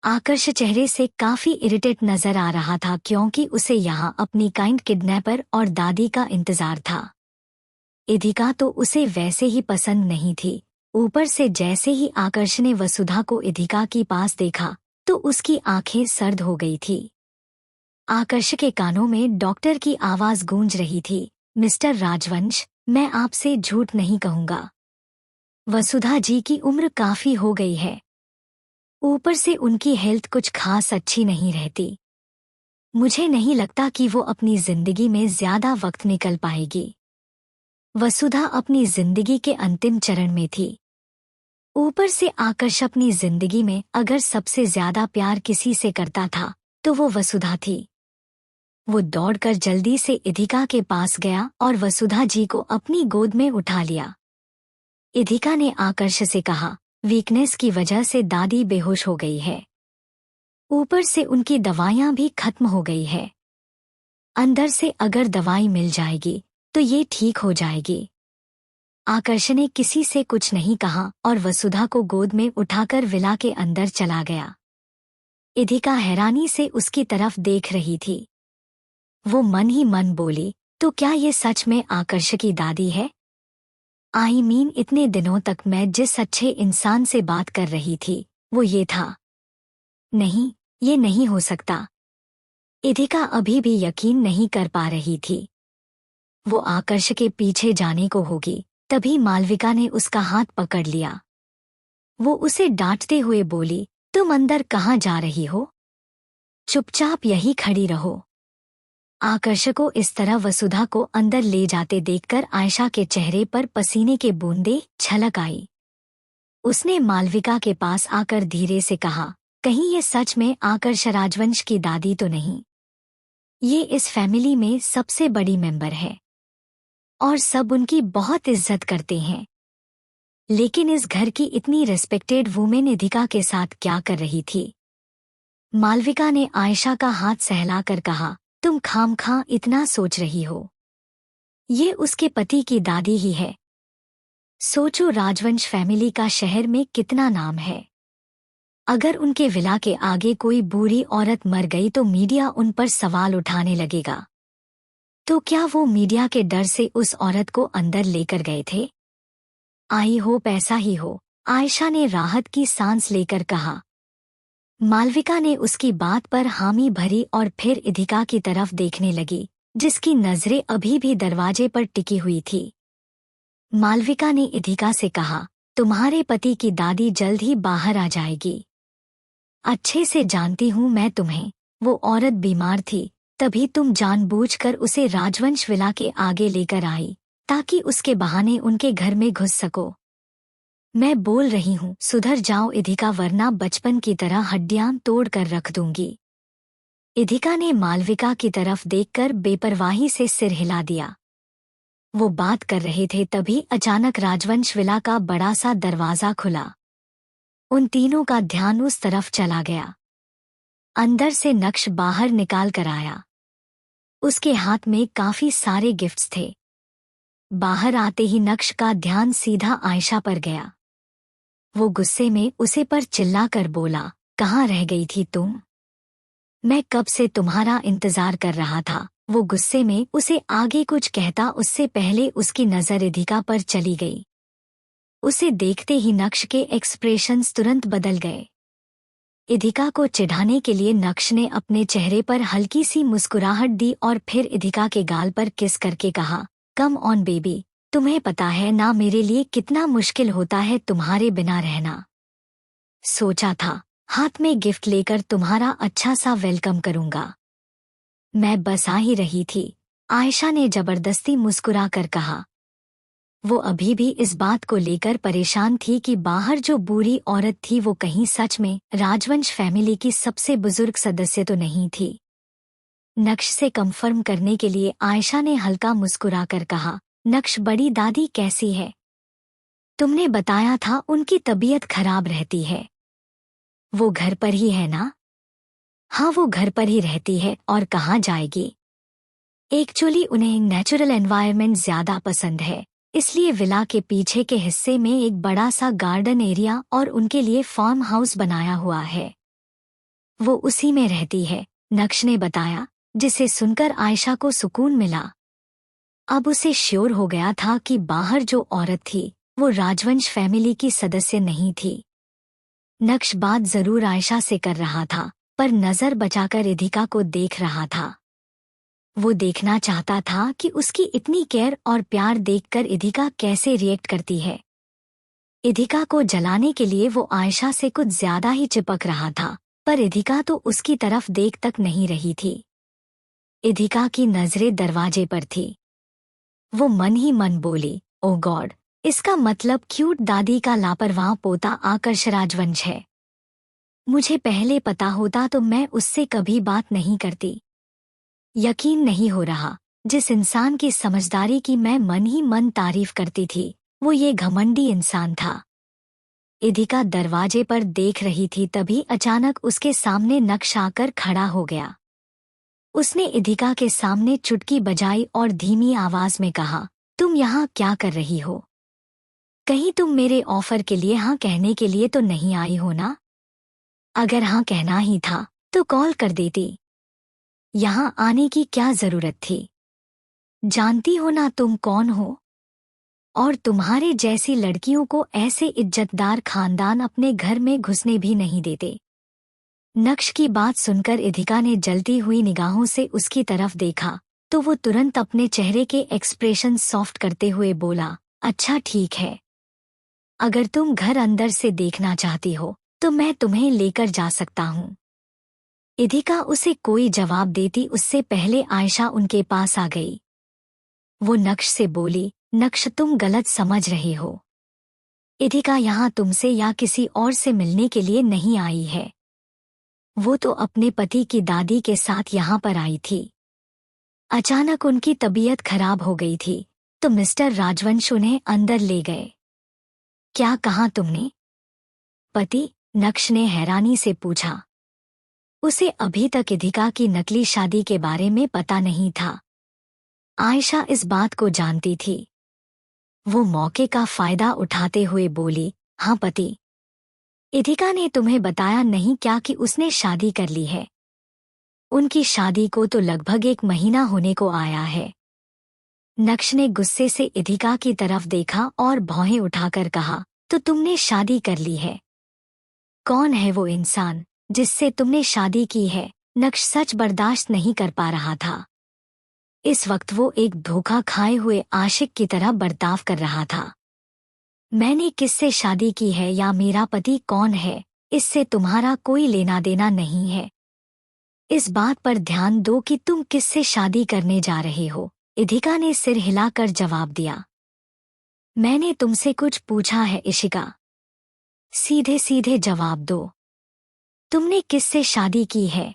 आकर्ष चेहरे से काफी इरिटेट नजर आ रहा था क्योंकि उसे यहाँ अपनी काइंड किडनैपर और दादी का इंतजार था। इधिका तो उसे वैसे ही पसंद नहीं थी, ऊपर से जैसे ही आकर्ष ने वसुधा को इधिका के पास देखा तो उसकी आंखें सर्द हो गई थी। आकर्ष के कानों में डॉक्टर की आवाज गूंज रही थी, मिस्टर राजवंश, मैं आपसे झूठ नहीं कहूंगा। वसुधा जी की उम्र काफी हो गई है, ऊपर से उनकी हेल्थ कुछ खास अच्छी नहीं रहती। मुझे नहीं लगता कि वो अपनी जिंदगी में ज्यादा वक्त निकल पाएगी। वसुधा अपनी जिंदगी के अंतिम चरण में थी। ऊपर से आकर्ष अपनी जिंदगी में अगर सबसे ज्यादा प्यार किसी से करता था तो वो वसुधा थी। वो दौड़कर जल्दी से इधिका के पास गया और वसुधा जी को अपनी गोद में उठा लिया। इधिका ने आकर्ष से कहा, वीकनेस की वजह से दादी बेहोश हो गई है। ऊपर से उनकी दवाइयां भी खत्म हो गई है। अंदर से अगर दवाई मिल जाएगी तो ये ठीक हो जाएगी। आकर्ष ने किसी से कुछ नहीं कहा और वसुधा को गोद में उठाकर विला के अंदर चला गया। इधिका हैरानी से उसकी तरफ देख रही थी। वो मन ही मन बोली, तो क्या ये सच में आकर्ष की दादी है? आई मीन इतने दिनों तक मैं जिस अच्छे इंसान से बात कर रही थी वो ये था। नहीं, ये नहीं हो सकता। इधिका अभी भी यकीन नहीं कर पा रही थी। वो आकर्ष के पीछे जाने को होगी, तभी मालविका ने उसका हाथ पकड़ लिया। वो उसे डांटते हुए बोली, तुम अंदर कहाँ जा रही हो? चुपचाप यही खड़ी रहो। आकर्ष को इस तरह वसुधा को अंदर ले जाते देखकर आयशा के चेहरे पर पसीने के बूंदे छलक आई। उसने मालविका के पास आकर धीरे से कहा, कहीं ये सच में आकर्ष राजवंश की दादी तो नहीं? ये इस फैमिली में सबसे बड़ी मेंबर है और सब उनकी बहुत इज्जत करते हैं। लेकिन इस घर की इतनी रिस्पेक्टेड वुमेन इधिका के साथ क्या कर रही थी? मालविका ने आयशा का हाथ सहलाकर कहा, तुम खामखां इतना सोच रही हो। ये उसके पति की दादी ही है। सोचो राजवंश फैमिली का शहर में कितना नाम है। अगर उनके विला के आगे कोई बूढ़ी औरत मर गई तो मीडिया उन पर सवाल उठाने लगेगा। तो क्या वो मीडिया के डर से उस औरत को अंदर लेकर गए थे? आई होप ऐसा ही हो, आयशा ने राहत की सांस लेकर कहा। मालविका ने उसकी बात पर हामी भरी और फिर इधिका की तरफ देखने लगी, जिसकी नजरें अभी भी दरवाजे पर टिकी हुई थी। मालविका ने इधिका से कहा, तुम्हारे पति की दादी जल्द ही बाहर आ जाएगी। अच्छे से जानती हूँ मैं तुम्हें। वो औरत बीमार थी, तभी तुम जानबूझकर उसे राजवंश विला के आगे लेकर आई, ताकि उसके बहाने उनके घर में घुस सको। मैं बोल रही हूँ, सुधर जाओ इधिका, वरना बचपन की तरह हड्डियां तोड़ कर रख दूंगी। इधिका ने मालविका की तरफ देखकर बेपरवाही से सिर हिला दिया। वो बात कर रहे थे तभी अचानक राजवंश विला का बड़ा सा दरवाजा खुला। उन तीनों का ध्यान उस तरफ चला गया। अंदर से नक्श बाहर निकाल कर आया। उसके हाथ में काफी सारे गिफ्ट्स थे। बाहर आते ही नक्श का ध्यान सीधा आयशा पर गया। वो गुस्से में उसे पर चिल्लाकर बोला, कहाँ रह गई थी तुम? मैं कब से तुम्हारा इंतजार कर रहा था। वो गुस्से में उसे आगे कुछ कहता उससे पहले उसकी नजर इधिका पर चली गई। उसे देखते ही नक्श के एक्सप्रेशंस तुरंत बदल गए। इधिका को चिढ़ाने के लिए नक्श ने अपने चेहरे पर हल्की सी मुस्कुराहट दी और फिर इधिका के गाल पर किस करके कहा, कम ऑन बेबी, तुम्हें पता है ना मेरे लिए कितना मुश्किल होता है तुम्हारे बिना रहना। सोचा था हाथ में गिफ्ट लेकर तुम्हारा अच्छा सा वेलकम करूंगा। मैं बस आ ही रही थी, आयशा ने जबरदस्ती मुस्कुरा कर कहा। वो अभी भी इस बात को लेकर परेशान थी कि बाहर जो बूढ़ी औरत थी वो कहीं सच में राजवंश फैमिली की सबसे बुजुर्ग सदस्य तो नहीं थी। नक्श से कंफर्म करने के लिए आयशा ने हल्का मुस्कुराकर कहा, नक्श बड़ी दादी कैसी है? तुमने बताया था उनकी तबीयत खराब रहती है। वो घर पर ही है ना? हाँ, वो घर पर ही रहती है और कहाँ जाएगी? एक्चुअली उन्हें नेचुरल एनवायरनमेंट ज्यादा पसंद है, इसलिए विला के पीछे के हिस्से में एक बड़ा सा गार्डन एरिया और उनके लिए फार्म हाउस बनाया हुआ है। वो उसी में रहती है, नक्श ने बताया, जिसे सुनकर आयशा को सुकून मिला। अब उसे श्योर हो गया था कि बाहर जो औरत थी वो राजवंश फैमिली की सदस्य नहीं थी। नक्श बात जरूर आयशा से कर रहा था, पर नजर बचाकर इधिका को देख रहा था। वो देखना चाहता था कि उसकी इतनी केयर और प्यार देखकर इधिका कैसे रिएक्ट करती है। इधिका को जलाने के लिए वो आयशा से कुछ ज्यादा ही चिपक रहा था, पर इधिका तो उसकी तरफ देख तक नहीं रही थी। इधिका की नजरें दरवाजे पर थी। वो मन ही मन बोली, ओ गॉड, इसका मतलब क्यूट दादी का लापरवाह पोता आकर्ष राजवंश है। मुझे पहले पता होता तो मैं उससे कभी बात नहीं करती। यकीन नहीं हो रहा, जिस इंसान की समझदारी की मैं मन ही मन तारीफ करती थी, वो ये घमंडी इंसान था। इधिका दरवाजे पर देख रही थी, तभी अचानक उसके सामने नक्श आकर खड़ा हो गया। उसने इधिका के सामने चुटकी बजाई और धीमी आवाज में कहा, तुम यहाँ क्या कर रही हो? कहीं तुम मेरे ऑफर के लिए हाँ कहने के लिए तो नहीं आई हो ना? अगर हाँ कहना ही था तो कॉल कर देती। यहाँ आने की क्या जरूरत थी? जानती हो ना तुम कौन हो? और तुम्हारे जैसी लड़कियों को ऐसे इज्जतदार खानदान अपने घर में घुसने भी नहीं देते। नक्श की बात सुनकर इधिका ने जलती हुई निगाहों से उसकी तरफ देखा, तो वो तुरंत अपने चेहरे के एक्सप्रेशन सॉफ्ट करते हुए बोला, अच्छा ठीक है। अगर तुम घर अंदर से देखना चाहती हो तो मैं तुम्हें लेकर जा सकता हूँ। इधिका उसे कोई जवाब देती उससे पहले आयशा उनके पास आ गई। वो नक्श से बोली, नक्श तुम गलत समझ रहे हो। इधिका यहाँ तुमसे या किसी और से मिलने के लिए नहीं आई है। वो तो अपने पति की दादी के साथ यहाँ पर आई थी। अचानक उनकी तबीयत खराब हो गई थी, तो मिस्टर राजवंश उन्हें अंदर ले गए। क्या कहा तुमने? पति? नक्श ने हैरानी से पूछा। उसे अभी तक इधिका की नकली शादी के बारे में पता नहीं था। आयशा इस बात को जानती थी। वो मौके का फायदा उठाते हुए बोली, हाँ पति। इधिका ने तुम्हें बताया नहीं क्या कि उसने शादी कर ली है? उनकी शादी को तो लगभग 1 महीना होने को आया है। नक्श ने गुस्से से इधिका की तरफ देखा और भौहें उठाकर कहा, तो तुमने शादी कर ली है? कौन है वो इंसान जिससे तुमने शादी की है? नक्श सच बर्दाश्त नहीं कर पा रहा था। इस वक्त वो एक धोखा खाए हुए आशिक की तरह बर्ताव कर रहा था। मैंने किससे शादी की है या मेरा पति कौन है, इससे तुम्हारा कोई लेना देना नहीं है। इस बात पर ध्यान दो कि तुम किससे शादी करने जा रहे हो। इधिका ने सिर हिलाकर जवाब दिया। मैंने तुमसे कुछ पूछा है इशिका? सीधे सीधे जवाब दो। तुमने किससे शादी की है?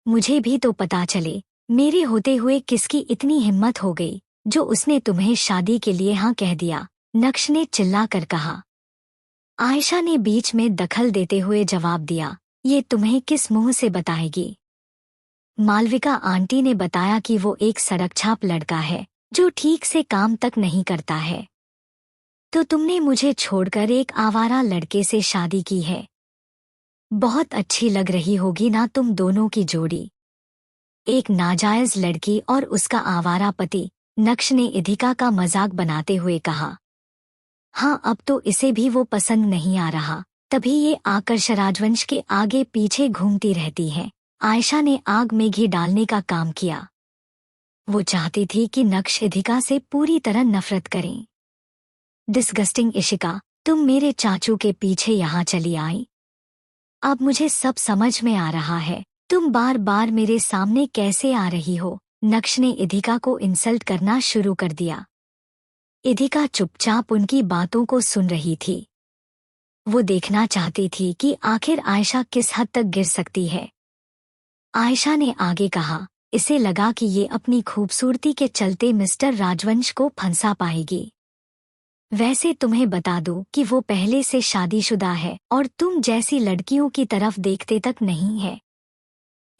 मुझे भी तो पता चले। मेरे होते हुए किसकी इतनी हिम्मत हो गई जो उसने तुम्हें शादी के लिए हाँ कह दिया? नक्श ने चिल्लाकर कहा। आयशा ने बीच में दखल देते हुए जवाब दिया, ये तुम्हें किस मुंह से बताएगी? मालविका आंटी ने बताया कि वो एक सड़कछाप लड़का है जो ठीक से काम तक नहीं करता है। तो तुमने मुझे छोड़कर एक आवारा लड़के से शादी की है। बहुत अच्छी लग रही होगी ना तुम दोनों की जोड़ी। एक नाजायज लड़की और उसका आवारा पति। नक्श ने इधिका का मजाक बनाते हुए कहा। हाँ अब तो इसे भी वो पसंद नहीं आ रहा, तभी ये आकर्ष राजवंश के आगे पीछे घूमती रहती है। आयशा ने आग में घी डालने का काम किया। वो चाहती थी कि नक्श इधिका से पूरी तरह नफरत करें। डिस्गस्टिंग इशिका, तुम मेरे चाचू के पीछे यहाँ चली आई। अब मुझे सब समझ में आ रहा है, तुम बार बार मेरे सामने कैसे आ रही हो। नक्श ने इधिका को इंसल्ट करना शुरू कर दिया। इधिका चुपचाप उनकी बातों को सुन रही थी। वो देखना चाहती थी कि आखिर आयशा किस हद तक गिर सकती है। आयशा ने आगे कहा, इसे लगा कि ये अपनी खूबसूरती के चलते मिस्टर राजवंश को फंसा पाएगी। वैसे तुम्हें बता दूं कि वो पहले से शादीशुदा है और तुम जैसी लड़कियों की तरफ देखते तक नहीं है।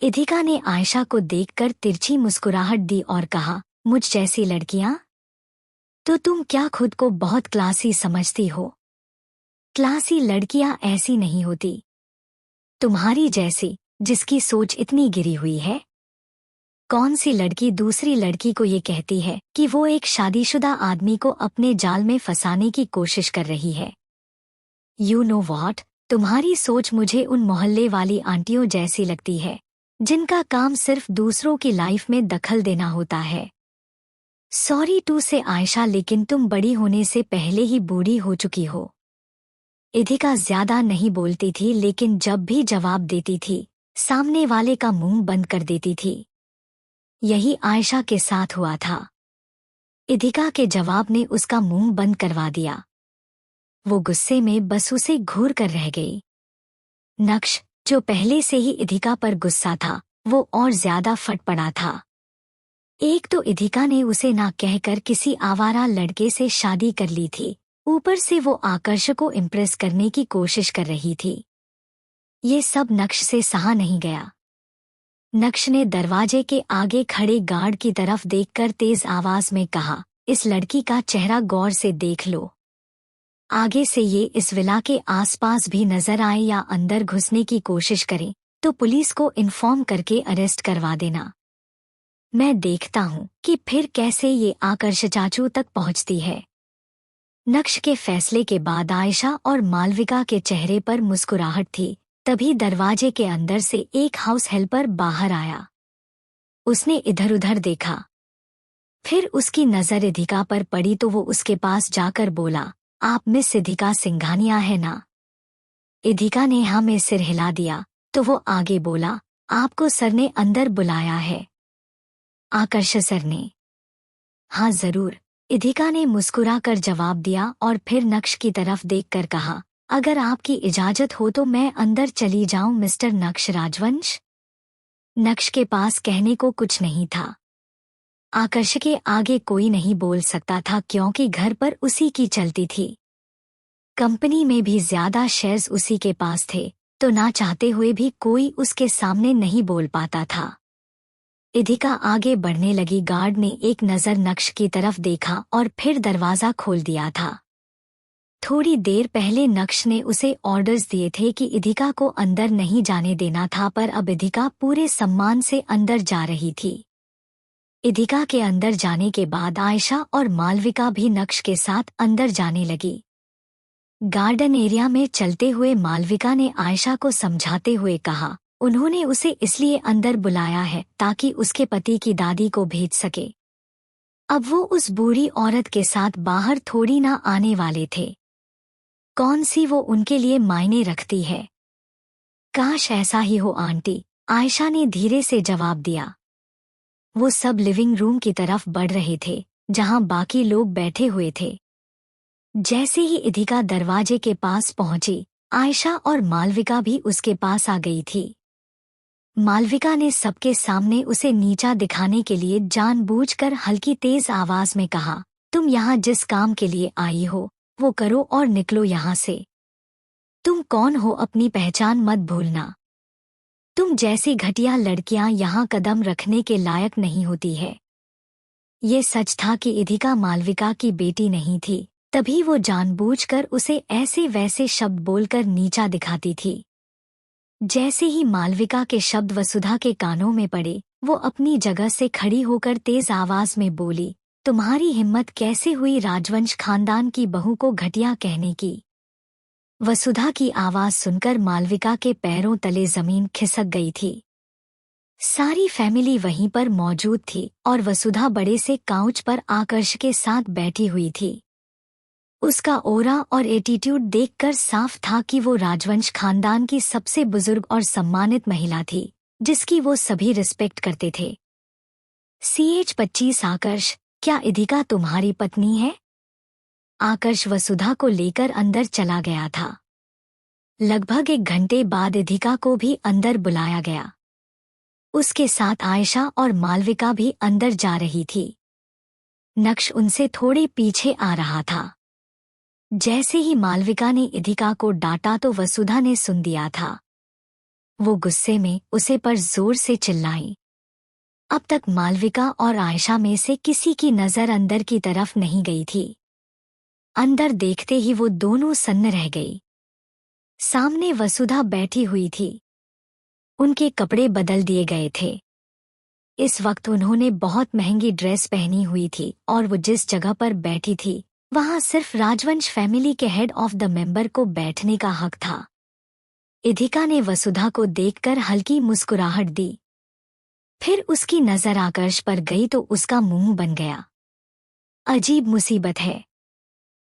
इधिका ने आयशा को देखकर तिरछी मुस्कुराहट दी और कहा, मुझ जैसी लड़कियां? तो तुम क्या खुद को बहुत क्लासी समझती हो? क्लासी लड़कियां ऐसी नहीं होती। तुम्हारी जैसी, जिसकी सोच इतनी गिरी हुई है। कौन सी लड़की दूसरी लड़की को ये कहती है कि वो एक शादीशुदा आदमी को अपने जाल में फंसाने की कोशिश कर रही है? यू नो वॉट, तुम्हारी सोच मुझे उन मोहल्ले वाली आंटियों जैसी लगती है जिनका काम सिर्फ दूसरों की लाइफ में दखल देना होता है। सॉरी टू से आयशा, लेकिन तुम बड़ी होने से पहले ही बूढ़ी हो चुकी हो। इधिका ज्यादा नहीं बोलती थी, लेकिन जब भी जवाब देती थी सामने वाले का मुंह बंद कर देती थी। यही आयशा के साथ हुआ था। इधिका के जवाब ने उसका मुंह बंद करवा दिया। वो गुस्से में बस उसे घूर कर रह गई। नक्श, जो पहले से ही इधिका पर गुस्सा था, वो और ज्यादा फट पड़ा था। एक तो इधिका ने उसे ना कहकर किसी आवारा लड़के से शादी कर ली थी, ऊपर से वो आकर्ष को इम्प्रेस करने की कोशिश कर रही थी। ये सब नक्श से सहा नहीं गया। नक्श ने दरवाजे के आगे खड़े गार्ड की तरफ देखकर तेज आवाज में कहा, इस लड़की का चेहरा गौर से देख लो। आगे से ये इस विला के आसपास भी नजर आए या अंदर घुसने की कोशिश करे तो पुलिस को इन्फॉर्म करके अरेस्ट करवा देना। मैं देखता हूँ कि फिर कैसे ये आकर्ष चाचू तक पहुँचती है। नक्श के फैसले के बाद आयशा और मालविका के चेहरे पर मुस्कुराहट थी। तभी दरवाजे के अंदर से एक हाउस हेल्पर बाहर आया। उसने इधर उधर देखा, फिर उसकी नजर इधिका पर पड़ी तो वो उसके पास जाकर बोला, आप मिस इधिका सिंघानिया है ना? इधिका ने हाँ में सिर हिला दिया तो वो आगे बोला, आपको सर ने अंदर बुलाया है। आकर्ष सर ने? हाँ जरूर, इधिका ने मुस्कुराकर जवाब दिया और फिर नक्श की तरफ देखकर कहा, अगर आपकी इजाजत हो तो मैं अंदर चली जाऊं मिस्टर नक्श राजवंश। नक्श के पास कहने को कुछ नहीं था। आकर्ष के आगे कोई नहीं बोल सकता था क्योंकि घर पर उसी की चलती थी। कंपनी में भी ज्यादा शेयर्स उसी के पास थे, तो ना चाहते हुए भी कोई उसके सामने नहीं बोल पाता था। इधिका आगे बढ़ने लगी। गार्ड ने एक नज़र नक्श की तरफ देखा और फिर दरवाज़ा खोल दिया था। थोड़ी देर पहले नक्श ने उसे ऑर्डर्स दिए थे कि इधिका को अंदर नहीं जाने देना था, पर अब इधिका पूरे सम्मान से अंदर जा रही थी। इधिका के अंदर जाने के बाद आयशा और मालविका भी नक्श के साथ अंदर जाने लगी। गार्डन एरिया में चलते हुए मालविका ने आयशा को समझाते हुए कहा, उन्होंने उसे इसलिए अंदर बुलाया है ताकि उसके पति की दादी को भेज सके। अब वो उस बूढ़ी औरत के साथ बाहर थोड़ी ना आने वाले थे। कौन सी वो उनके लिए मायने रखती है? काश ऐसा ही हो आंटी, आयशा ने धीरे से जवाब दिया। वो सब लिविंग रूम की तरफ बढ़ रहे थे जहां बाकी लोग बैठे हुए थे। जैसे ही इधिका दरवाजे के पास पहुंची, आयशा और मालविका भी उसके पास आ गई थी। मालविका ने सबके सामने उसे नीचा दिखाने के लिए जानबूझकर हल्की तेज आवाज में कहा, तुम यहाँ जिस काम के लिए आई हो वो करो और निकलो यहाँ से। तुम कौन हो अपनी पहचान मत भूलना। तुम जैसी घटिया लड़कियां यहाँ कदम रखने के लायक नहीं होती है। ये सच था कि इधिका मालविका की बेटी नहीं थी, तभी वो जानबूझकर उसे ऐसे वैसे शब्द बोलकर नीचा दिखाती थी। जैसे ही मालविका के शब्द वसुधा के कानों में पड़े, वो अपनी जगह से खड़ी होकर तेज आवाज में बोली, तुम्हारी हिम्मत कैसे हुई राजवंश खानदान की बहू को घटिया कहने की? वसुधा की आवाज सुनकर मालविका के पैरों तले जमीन खिसक गई थी। सारी फैमिली वहीं पर मौजूद थी और वसुधा बड़े से काउच पर आकर्ष के साथ बैठी हुई थी। उसका ओरा और एटीट्यूड देखकर साफ था कि वो राजवंश खानदान की सबसे बुजुर्ग और सम्मानित महिला थी, जिसकी वो सभी रिस्पेक्ट करते थे। CH-25 आकर्ष, क्या इधिका तुम्हारी पत्नी है? आकर्ष वसुधा को लेकर अंदर चला गया था। लगभग 1 घंटे बाद इधिका को भी अंदर बुलाया गया। उसके साथ आयशा और मालविका भी अंदर जा रही थी। नक्श उनसे थोड़े पीछे आ रहा था। जैसे ही मालविका ने इधिका को डांटा तो वसुधा ने सुन दिया था। वो गुस्से में उसे पर जोर से चिल्लाई। अब तक मालविका और आयशा में से किसी की नजर अंदर की तरफ नहीं गई थी। अंदर देखते ही वो दोनों सन्न रह गई। सामने वसुधा बैठी हुई थी। उनके कपड़े बदल दिए गए थे। इस वक्त उन्होंने बहुत महंगी ड्रेस पहनी हुई थी और वो जिस जगह पर बैठी थी वहां सिर्फ राजवंश फैमिली के हेड ऑफ द मेंबर को बैठने का हक था। इधिका ने वसुधा को देखकर हल्की मुस्कुराहट दी। फिर उसकी नजर आकर्ष पर गई तो उसका मुंह बन गया। अजीब मुसीबत है।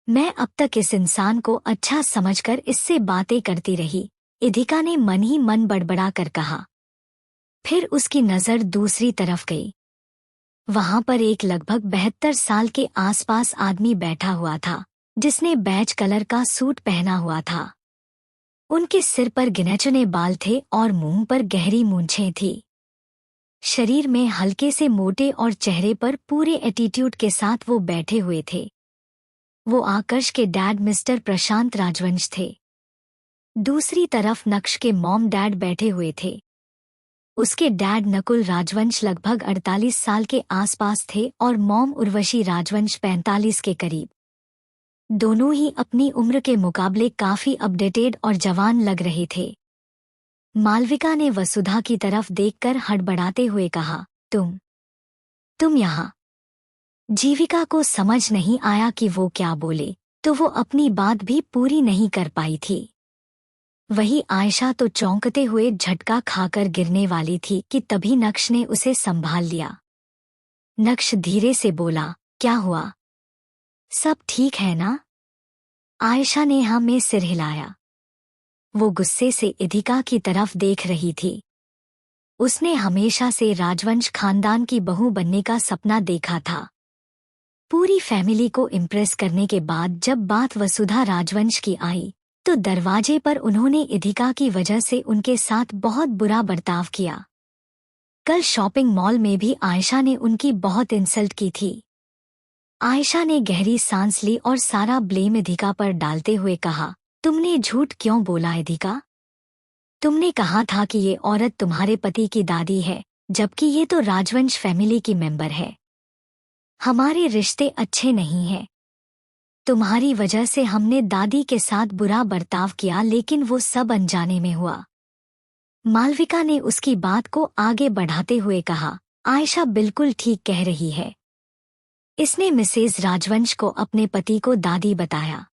मैं अब तक इस इंसान को अच्छा समझकर इससे बातें करती रही, इधिका ने मन ही मन बड़बड़ा कर कहा। फिर उसकी नजर दूसरी तरफ गई। वहां पर एक लगभग 72 साल के आसपास आदमी बैठा हुआ था, जिसने बैज कलर का सूट पहना हुआ था। उनके सिर पर गिने चुने बाल थे और मुंह पर गहरी मूंछें थी। शरीर में हल्के से मोटे और चेहरे पर पूरे एटीट्यूड के साथ वो बैठे हुए थे। वो आकर्ष के डैड मिस्टर प्रशांत राजवंश थे। दूसरी तरफ नक्श के मॉम डैड बैठे हुए थे। उसके डैड नकुल राजवंश लगभग 48 साल के आसपास थे और मॉम उर्वशी राजवंश 45 के करीब। दोनों ही अपनी उम्र के मुकाबले काफी अपडेटेड और जवान लग रहे थे। मालविका ने वसुधा की तरफ देखकर हड़बड़ाते हुए कहा, तुम यहाँ। जीविका को समझ नहीं आया कि वो क्या बोले, तो वो अपनी बात भी पूरी नहीं कर पाई थी। वही आयशा तो चौंकते हुए झटका खाकर गिरने वाली थी कि तभी नक्श ने उसे संभाल लिया। नक्श धीरे से बोला, क्या हुआ? सब ठीक है ना? आयशा ने हाँ में सिर हिलाया। वो गुस्से से इधिका की तरफ देख रही थी। उसने हमेशा से राजवंश खानदान की बहू बनने का सपना देखा था। पूरी फैमिली को इम्प्रेस करने के बाद जब बात वसुधा राजवंश की आई, तो दरवाजे पर उन्होंने इधिका की वजह से उनके साथ बहुत बुरा बर्ताव किया। कल शॉपिंग मॉल में भी आयशा ने उनकी बहुत इंसल्ट की थी। आयशा ने गहरी सांस ली और सारा ब्लेम इधिका पर डालते हुए कहा, तुमने झूठ क्यों बोला इधिका? तुमने कहा था कि ये औरत तुम्हारे पति की दादी है, जबकि ये तो राजवंश फैमिली की मेंबर है। हमारे रिश्ते अच्छे नहीं हैं। तुम्हारी वजह से हमने दादी के साथ बुरा बर्ताव किया, लेकिन वो सब अनजाने में हुआ। मालविका ने उसकी बात को आगे बढ़ाते हुए कहा, आयशा बिल्कुल ठीक कह रही है। इसने मिसेज राजवंश को अपने पति को दादी बताया।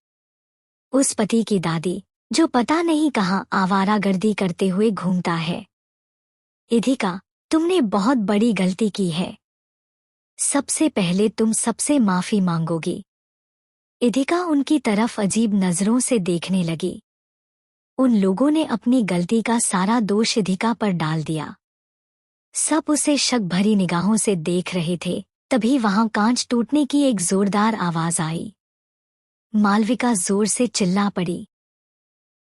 उस पति की दादी जो पता नहीं कहाँ आवारागर्दी करते हुए घूमता है। इधिका, तुमने बहुत बड़ी गलती की है। सबसे पहले तुम सबसे माफी मांगोगी। इधिका उनकी तरफ अजीब नजरों से देखने लगी। उन लोगों ने अपनी गलती का सारा दोष इधिका पर डाल दिया। सब उसे शक भरी निगाहों से देख रहे थे। तभी वहां कांच टूटने की एक जोरदार आवाज आई। मालविका जोर से चिल्ला पड़ी।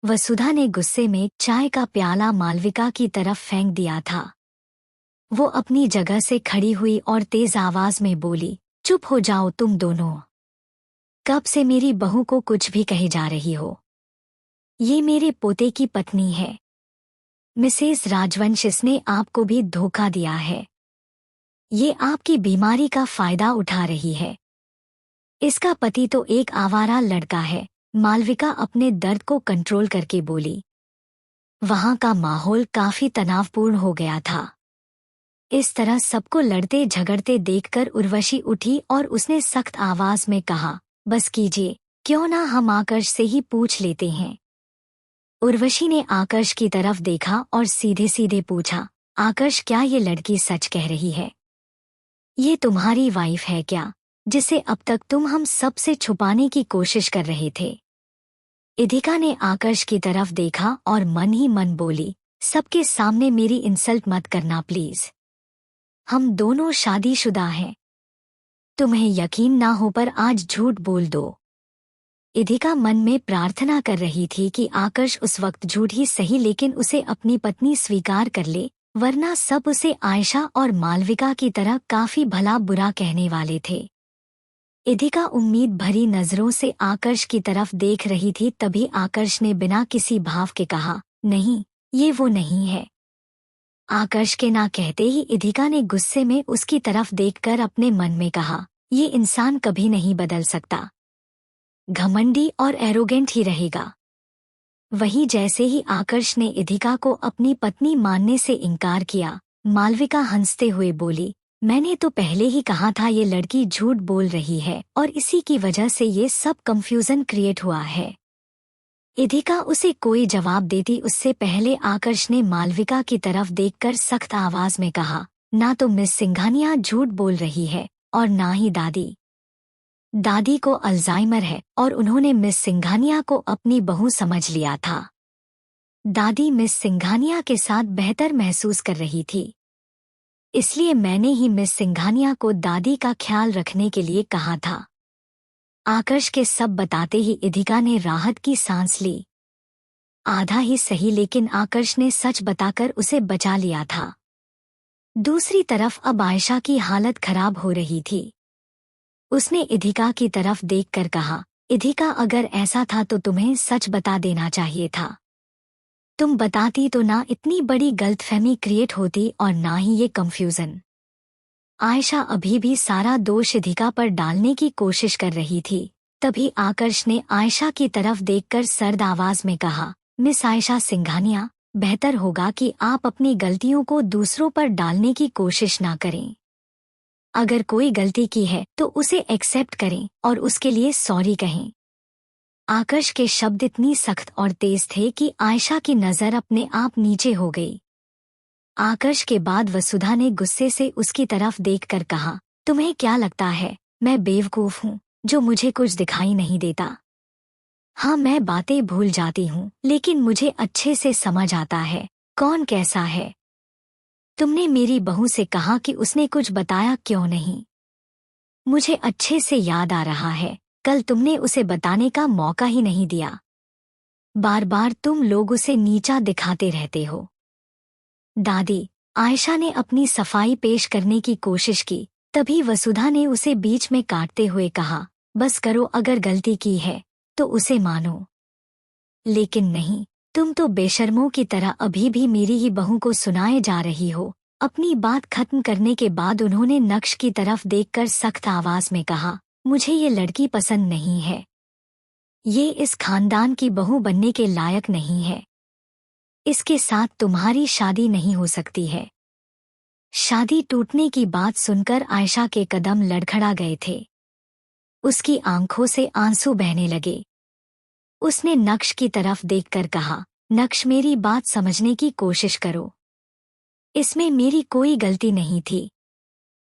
वसुधा ने गुस्से में चाय का प्याला मालविका की तरफ फेंक दिया था। वो अपनी जगह से खड़ी हुई और तेज आवाज में बोली, चुप हो जाओ तुम दोनों। कब से मेरी बहू को कुछ भी कहे जा रही हो? ये मेरे पोते की पत्नी है। मिसेस राजवंश, इसने आपको भी धोखा दिया है। ये आपकी बीमारी का फायदा उठा रही है। इसका पति तो एक आवारा लड़का है। मालविका अपने दर्द को कंट्रोल करके बोली। वहां का माहौल काफी तनावपूर्ण हो गया था। इस तरह सबको लड़ते झगड़ते देखकर उर्वशी उठी और उसने सख्त आवाज में कहा, बस कीजिए, क्यों ना हम आकर्ष से ही पूछ लेते हैं। उर्वशी ने आकर्ष की तरफ देखा और सीधे सीधे पूछा, आकर्ष, क्या ये लड़की सच कह रही है? ये तुम्हारी वाइफ है क्या, जिसे अब तक तुम हम सब से छुपाने की कोशिश कर रहे थे? इधिका ने आकर्ष की तरफ देखा और मन ही मन बोली, सबके सामने मेरी इंसल्ट मत करना प्लीज। हम दोनों शादीशुदा हैं। तुम्हें यकीन ना हो पर आज झूठ बोल दो। इधिका मन में प्रार्थना कर रही थी कि आकर्ष उस वक्त झूठ ही सही लेकिन उसे अपनी पत्नी स्वीकार कर ले, वरना सब उसे आयशा और मालविका की तरह काफी भला बुरा कहने वाले थे। इधिका उम्मीद भरी नजरों से आकर्ष की तरफ देख रही थी। तभी आकर्ष ने बिना किसी भाव के कहा, नहीं, ये वो नहीं है। आकर्ष के ना कहते ही इधिका ने गुस्से में उसकी तरफ देखकर अपने मन में कहा, ये इंसान कभी नहीं बदल सकता, घमंडी और एरोगेंट ही रहेगा। वही जैसे ही आकर्ष ने इधिका को अपनी पत्नी मानने से इनकार किया, मालविका हंसते हुए बोली, मैंने तो पहले ही कहा था ये लड़की झूठ बोल रही है और इसी की वजह से ये सब कंफ्यूजन क्रिएट हुआ है। इधिका उसे कोई जवाब देती उससे पहले आकर्ष ने मालविका की तरफ देखकर सख्त आवाज में कहा, ना तो मिस सिंघानिया झूठ बोल रही है और ना ही दादी। दादी को अल्जाइमर है और उन्होंने मिस सिंघानिया को अपनी बहू समझ लिया था। दादी मिस सिंघानिया के साथ बेहतर महसूस कर रही थी, इसलिए मैंने ही मिस सिंघानिया को दादी का ख्याल रखने के लिए कहा था। आकर्ष के सब बताते ही इधिका ने राहत की सांस ली। आधा ही सही लेकिन आकर्ष ने सच बताकर उसे बचा लिया था। दूसरी तरफ अब आयशा की हालत खराब हो रही थी। उसने इधिका की तरफ देखकर कहा, इधिका, अगर ऐसा था तो तुम्हें सच बता देना चाहिए था। तुम बताती तो ना इतनी बड़ी गलतफहमी क्रिएट होती और ना ही ये कंफ्यूजन। आयशा अभी भी सारा दोष इधिका पर डालने की कोशिश कर रही थी। तभी आकर्ष ने आयशा की तरफ देखकर सर्द आवाज में कहा, मिस आयशा सिंघानिया, बेहतर होगा कि आप अपनी गलतियों को दूसरों पर डालने की कोशिश ना करें। अगर कोई गलती की है तो उसे एक्सेप्ट करें और उसके लिए सॉरी कहें। आकर्ष के शब्द इतनी सख्त और तेज थे कि आयशा की नजर अपने आप नीचे हो गई। आकर्ष के बाद वसुधा ने गुस्से से उसकी तरफ देखकर कहा, तुम्हें क्या लगता है मैं बेवकूफ हूँ जो मुझे कुछ दिखाई नहीं देता? हाँ, मैं बातें भूल जाती हूँ, लेकिन मुझे अच्छे से समझ आता है कौन कैसा है। तुमने मेरी बहू से कहा कि उसने कुछ बताया क्यों नहीं? मुझे अच्छे से याद आ रहा है, कल तुमने उसे बताने का मौका ही नहीं दिया। बार बार तुम लोग उसे नीचा दिखाते रहते हो। दादी, आयशा ने अपनी सफाई पेश करने की कोशिश की। तभी वसुधा ने उसे बीच में काटते हुए कहा, बस करो, अगर गलती की है तो उसे मानो। लेकिन नहीं, तुम तो बेशर्मों की तरह अभी भी मेरी ही बहू को सुनाए जा रही हो। अपनी बात खत्म करने के बाद उन्होंने नक्श की तरफ देखकर सख्त आवाज में कहा, मुझे ये लड़की पसंद नहीं है। ये इस खानदान की बहू बनने के लायक नहीं है। इसके साथ तुम्हारी शादी नहीं हो सकती है। शादी टूटने की बात सुनकर आयशा के कदम लड़खड़ा गए थे। उसकी आंखों से आंसू बहने लगे। उसने नक्श की तरफ देखकर कहा, नक्श, मेरी बात समझने की कोशिश करो। इसमें मेरी कोई गलती नहीं थी।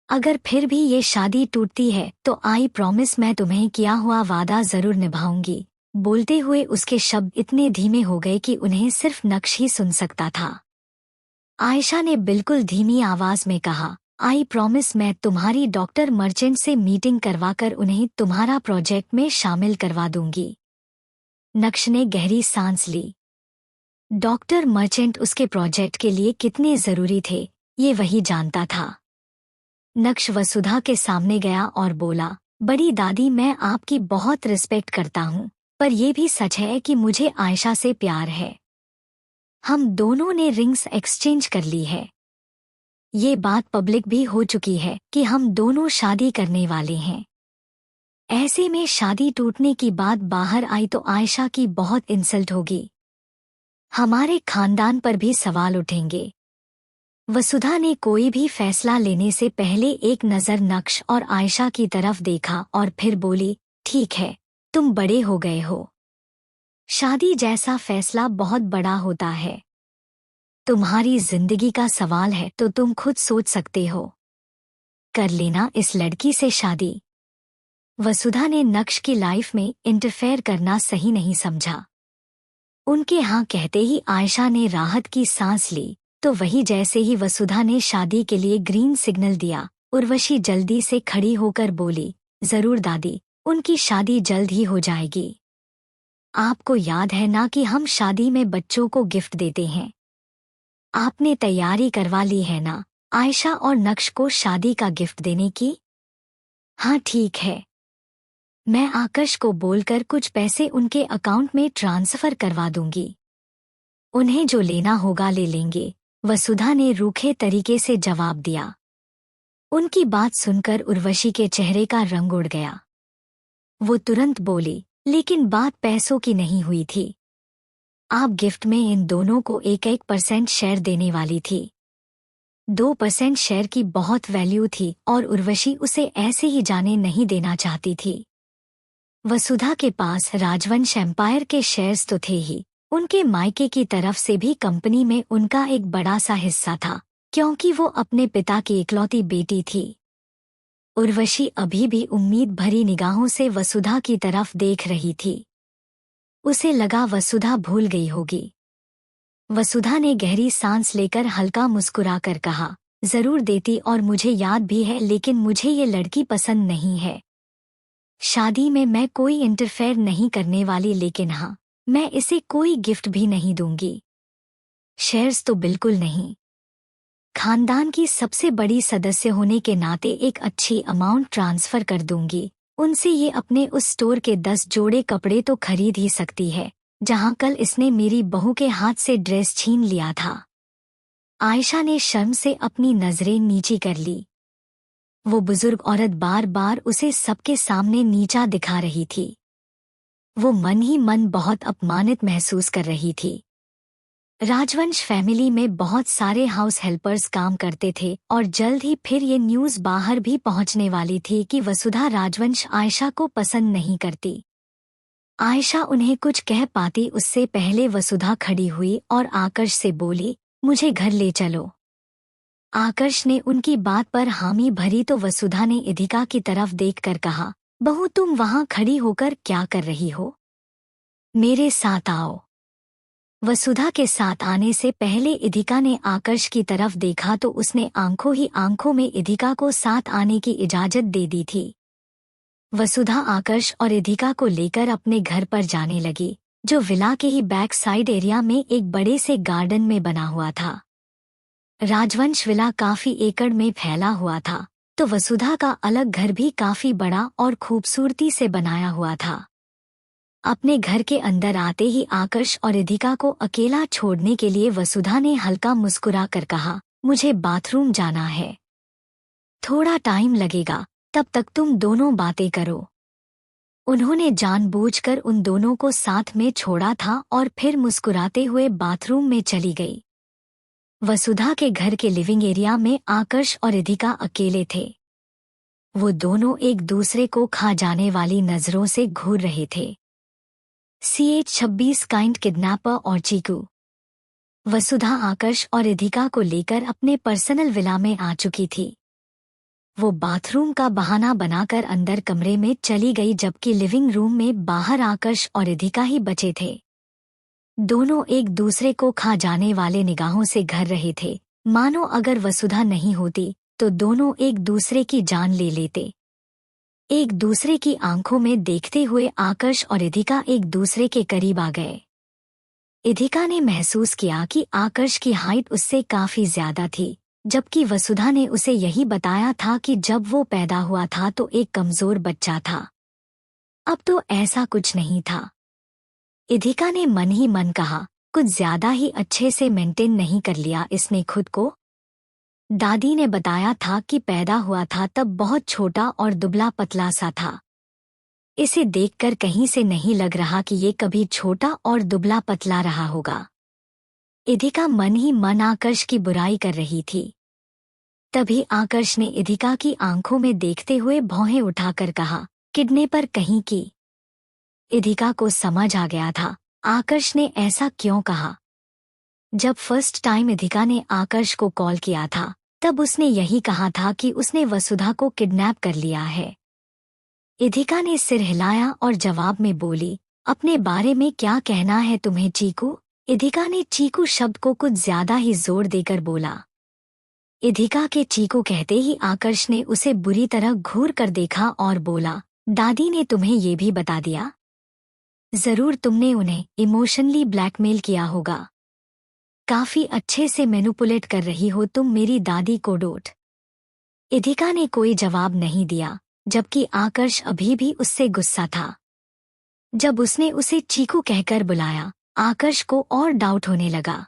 अगर फिर भी ये शादी टूटती है तो आई प्रॉमिस मैं तुम्हें किया हुआ वादा जरूर निभाऊंगी। बोलते हुए उसके शब्द इतने धीमे हो गए कि उन्हें सिर्फ नक्श ही सुन सकता था। आयशा ने बिल्कुल धीमी आवाज में कहा, आई प्रॉमिस मैं तुम्हारी डॉक्टर मर्चेंट से मीटिंग करवाकर उन्हें तुम्हारा प्रोजेक्ट में शामिल करवा दूंगी। नक्श ने गहरी सांस ली। डॉक्टर मर्चेंट उसके प्रोजेक्ट के लिए कितने जरूरी थे ये वही जानता था। नक्श वसुधा के सामने गया और बोला, बड़ी दादी, मैं आपकी बहुत रिस्पेक्ट करता हूँ, पर यह भी सच है कि मुझे आयशा से प्यार है। हम दोनों ने रिंग्स एक्सचेंज कर ली है। ये बात पब्लिक भी हो चुकी है कि हम दोनों शादी करने वाले हैं। ऐसे में शादी टूटने की बात बाहर आई तो आयशा की बहुत इंसल्ट होगी। हमारे खानदान पर भी सवाल उठेंगे। वसुधा ने कोई भी फैसला लेने से पहले एक नज़र नक्श और आयशा की तरफ देखा और फिर बोली, ठीक है, तुम बड़े हो गए हो। शादी जैसा फैसला बहुत बड़ा होता है। तुम्हारी जिंदगी का सवाल है तो तुम खुद सोच सकते हो। कर लेना इस लड़की से शादी। वसुधा ने नक्श की लाइफ में इंटरफेयर करना सही नहीं समझा। उनके हाँ कहते ही आयशा ने राहत की सांस ली। तो वही जैसे ही वसुधा ने शादी के लिए ग्रीन सिग्नल दिया, उर्वशी जल्दी से खड़ी होकर बोली, जरूर दादी, उनकी शादी जल्द ही हो जाएगी। आपको याद है ना कि हम शादी में बच्चों को गिफ्ट देते हैं। आपने तैयारी करवा ली है ना आयशा और नक्श को शादी का गिफ्ट देने की? हाँ ठीक है। मैं आकर्ष को बोलकर कुछ पैसे उनके अकाउंट में ट्रांसफर करवा दूंगी। उन्हें जो लेना होगा ले लेंगे, वसुधा ने रूखे तरीके से जवाब दिया। उनकी बात सुनकर उर्वशी के चेहरे का रंग उड़ गया। वो तुरंत बोली, लेकिन बात पैसों की नहीं हुई थी। आप गिफ्ट में इन दोनों को 1% शेयर देने वाली थी। 2% शेयर की बहुत वैल्यू थी और उर्वशी उसे ऐसे ही जाने नहीं देना चाहती थी। वसुधा के पास राजवंश एम्पायर के शेयर्स तो थे ही, उनके मायके की तरफ से भी कंपनी में उनका एक बड़ा सा हिस्सा था, क्योंकि वो अपने पिता की इकलौती बेटी थी। उर्वशी अभी भी उम्मीद भरी निगाहों से वसुधा की तरफ देख रही थी। उसे लगा वसुधा भूल गई होगी। वसुधा ने गहरी सांस लेकर हल्का मुस्कुराकर कहा, जरूर देती और मुझे याद भी है, लेकिन मुझे ये लड़की पसंद नहीं है। शादी में मैं कोई इंटरफेयर नहीं करने वाली, लेकिन हाँ, मैं इसे कोई गिफ्ट भी नहीं दूंगी। शेयर्स तो बिल्कुल नहीं। खानदान की सबसे बड़ी सदस्य होने के नाते एक अच्छी अमाउंट ट्रांसफर कर दूंगी। उनसे ये अपने उस स्टोर के 10 जोड़े कपड़े तो खरीद ही सकती है जहां कल इसने मेरी बहू के हाथ से ड्रेस छीन लिया था। आयशा ने शर्म से अपनी नजरें नीची कर ली। वो बुजुर्ग औरत बार बार उसे सबके सामने नीचा दिखा रही थी। वो मन ही मन बहुत अपमानित महसूस कर रही थी। राजवंश फैमिली में बहुत सारे हाउस हेल्पर्स काम करते थे और जल्द ही फिर ये न्यूज़ बाहर भी पहुंचने वाली थी कि वसुधा राजवंश आयशा को पसंद नहीं करती। आयशा उन्हें कुछ कह पाती उससे पहले वसुधा खड़ी हुई और आकर्ष से बोली, मुझे घर ले चलो। आकर्ष ने उनकी बात पर हामी भरी तो वसुधा ने इधिका की तरफ देखकर कहा, बहू तुम वहां खड़ी होकर क्या कर रही हो? मेरे साथ आओ। वसुधा के साथ आने से पहले इधिका ने आकर्ष की तरफ देखा तो उसने आंखों ही आंखों में इधिका को साथ आने की इजाजत दे दी थी। वसुधा आकर्ष और इधिका को लेकर अपने घर पर जाने लगी, जो विला के ही बैक साइड एरिया में एक बड़े से गार्डन में बना हुआ था। राजवंश विला काफी एकड़ में फैला हुआ था, तो वसुधा का अलग घर भी काफी बड़ा और खूबसूरती से बनाया हुआ था। अपने घर के अंदर आते ही आकर्ष और इधिका को अकेला छोड़ने के लिए वसुधा ने हल्का मुस्कुरा कर कहा, मुझे बाथरूम जाना है। थोड़ा टाइम लगेगा, तब तक तुम दोनों बातें करो। उन्होंने जानबूझकर उन दोनों को साथ में छोड़ा था और फिर मुस्कुराते हुए बाथरूम में चली गई। वसुधा के घर के लिविंग एरिया में आकर्ष और इधिका अकेले थे। वो दोनों एक दूसरे को खा जाने वाली नजरों से घूर रहे थे। CH-26 काइंड किडनैपर और चीकू। वसुधा आकर्ष और इधिका को लेकर अपने पर्सनल विला में आ चुकी थी। वो बाथरूम का बहाना बनाकर अंदर कमरे में चली गई, जबकि लिविंग रूम में बाहर आकर्ष और इधिका ही बचे थे। दोनों एक दूसरे को खा जाने वाले निगाहों से घर रहे थे, मानो अगर वसुधा नहीं होती तो दोनों एक दूसरे की जान ले लेते। एक दूसरे की आंखों में देखते हुए आकर्ष और इधिका एक दूसरे के करीब आ गए। इधिका ने महसूस किया कि आकर्ष की हाइट उससे काफी ज्यादा थी, जबकि वसुधा ने उसे यही बताया था कि जब वो पैदा हुआ था तो एक कमजोर बच्चा था। अब तो ऐसा कुछ नहीं था। इधिका ने मन ही मन कहा, कुछ ज्यादा ही अच्छे से मेंटेन नहीं कर लिया इसने खुद को। दादी ने बताया था कि पैदा हुआ था तब बहुत छोटा और दुबला पतला सा था। इसे देखकर कहीं से नहीं लग रहा कि ये कभी छोटा और दुबला पतला रहा होगा। इधिका मन ही मन आकर्ष की बुराई कर रही थी। तभी आकर्ष ने इधिका की आंखों में देखते हुए भौहें उठाकर कहा, किडनैपर कहीं की। इधिका को समझ आ गया था आकर्ष ने ऐसा क्यों कहा। जब फर्स्ट टाइम इधिका ने आकर्ष को कॉल किया था तब उसने यही कहा था कि उसने वसुधा को किडनैप कर लिया है। इधिका ने सिर हिलाया और जवाब में बोली, अपने बारे में क्या कहना है तुम्हें चीकू? इधिका ने चीकू शब्द को कुछ ज्यादा ही जोर देकर बोला। इधिका के चीकू कहते ही आकर्ष ने उसे बुरी तरह घूर कर देखा और बोला, दादी ने तुम्हें ये भी बता दिया? जरूर तुमने उन्हें इमोशनली ब्लैकमेल किया होगा। काफी अच्छे से मैनिपुलेट कर रही हो तुम मेरी दादी को। डोट। इधिका ने कोई जवाब नहीं दिया, जबकि आकर्ष अभी भी उससे गुस्सा था। जब उसने उसे चीकू कहकर बुलाया, आकर्ष को और डाउट होने लगा।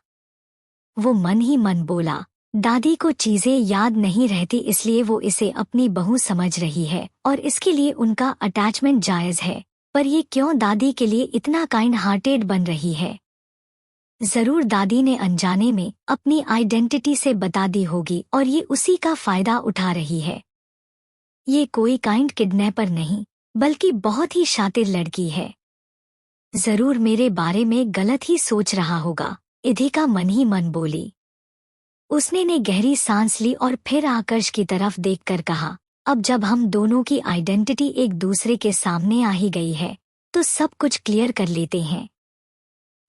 वो मन ही मन बोला, दादी को चीजें याद नहीं रहती इसलिए वो इसे अपनी बहू समझ रही है और इसके लिए उनका अटैचमेंट जायज है, पर ये क्यों दादी के लिए इतना काइंड हार्टेड बन रही है? जरूर दादी ने अनजाने में अपनी आइडेंटिटी से बता दी होगी और ये उसी का फायदा उठा रही है। ये कोई काइंड किडनैपर नहीं, बल्कि बहुत ही शातिर लड़की है। जरूर मेरे बारे में गलत ही सोच रहा होगा, इधिका मन ही मन बोली। उसने ने गहरी सांस ली और फिर आकर्ष की तरफ देखकर कहा, अब जब हम दोनों की आइडेंटिटी एक दूसरे के सामने आ ही गई है तो सब कुछ क्लियर कर लेते हैं।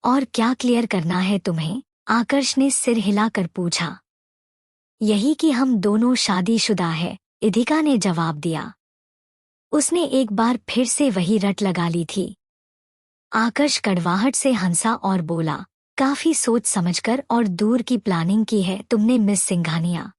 और क्या क्लियर करना है तुम्हें? आकर्ष ने सिर हिलाकर पूछा। यही कि हम दोनों शादीशुदा है, इधिका ने जवाब दिया। उसने एक बार फिर से वही रट लगा ली थी। आकर्ष कड़वाहट से हंसा और बोला, काफी सोच समझकर और दूर की प्लानिंग की है तुमने मिस सिंघानिया।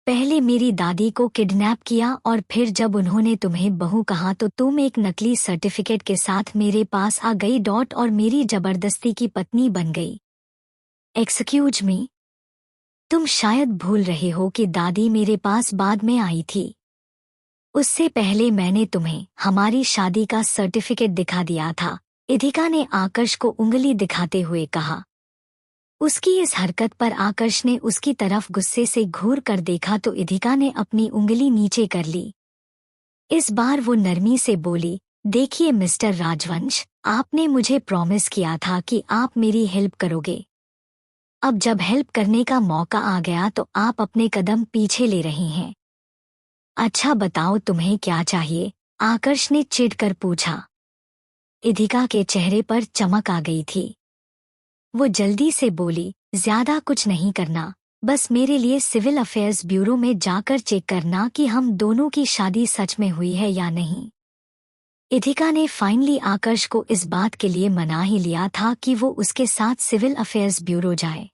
पहले मेरी दादी को किडनैप किया और फिर जब उन्होंने तुम्हें बहू कहा तो तुम एक नकली सर्टिफिकेट के साथ मेरे पास आ गई और मेरी जबरदस्ती की पत्नी बन गई। एक्सक्यूज मी, तुम शायद भूल रहे हो कि दादी मेरे पास बाद में आई थी। उससे पहले मैंने तुम्हें हमारी शादी का सर्टिफिकेट दिखा दिया था, इधिका ने आकर्ष को उंगली दिखाते हुए कहा। उसकी इस हरकत पर आकर्ष ने उसकी तरफ गुस्से से घूर कर देखा तो इधिका ने अपनी उंगली नीचे कर ली। इस बार वो नरमी से बोली, देखिए मिस्टर राजवंश, आपने मुझे प्रॉमिस किया था कि आप मेरी हेल्प करोगे। अब जब हेल्प करने का मौका आ गया तो आप अपने कदम पीछे ले रहे हैं। अच्छा बताओ तुम्हें क्या चाहिए? आकर्ष ने चिढ़कर पूछा। इधिका के चेहरे पर चमक आ गई थी। वो जल्दी से बोली, ज्यादा कुछ नहीं करना, बस मेरे लिए सिविल अफेयर्स ब्यूरो में जाकर चेक करना कि हम दोनों की शादी सच में हुई है या नहीं। इधिका ने फाइनली आकर्ष को इस बात के लिए मना ही लिया था कि वो उसके साथ सिविल अफेयर्स ब्यूरो जाए।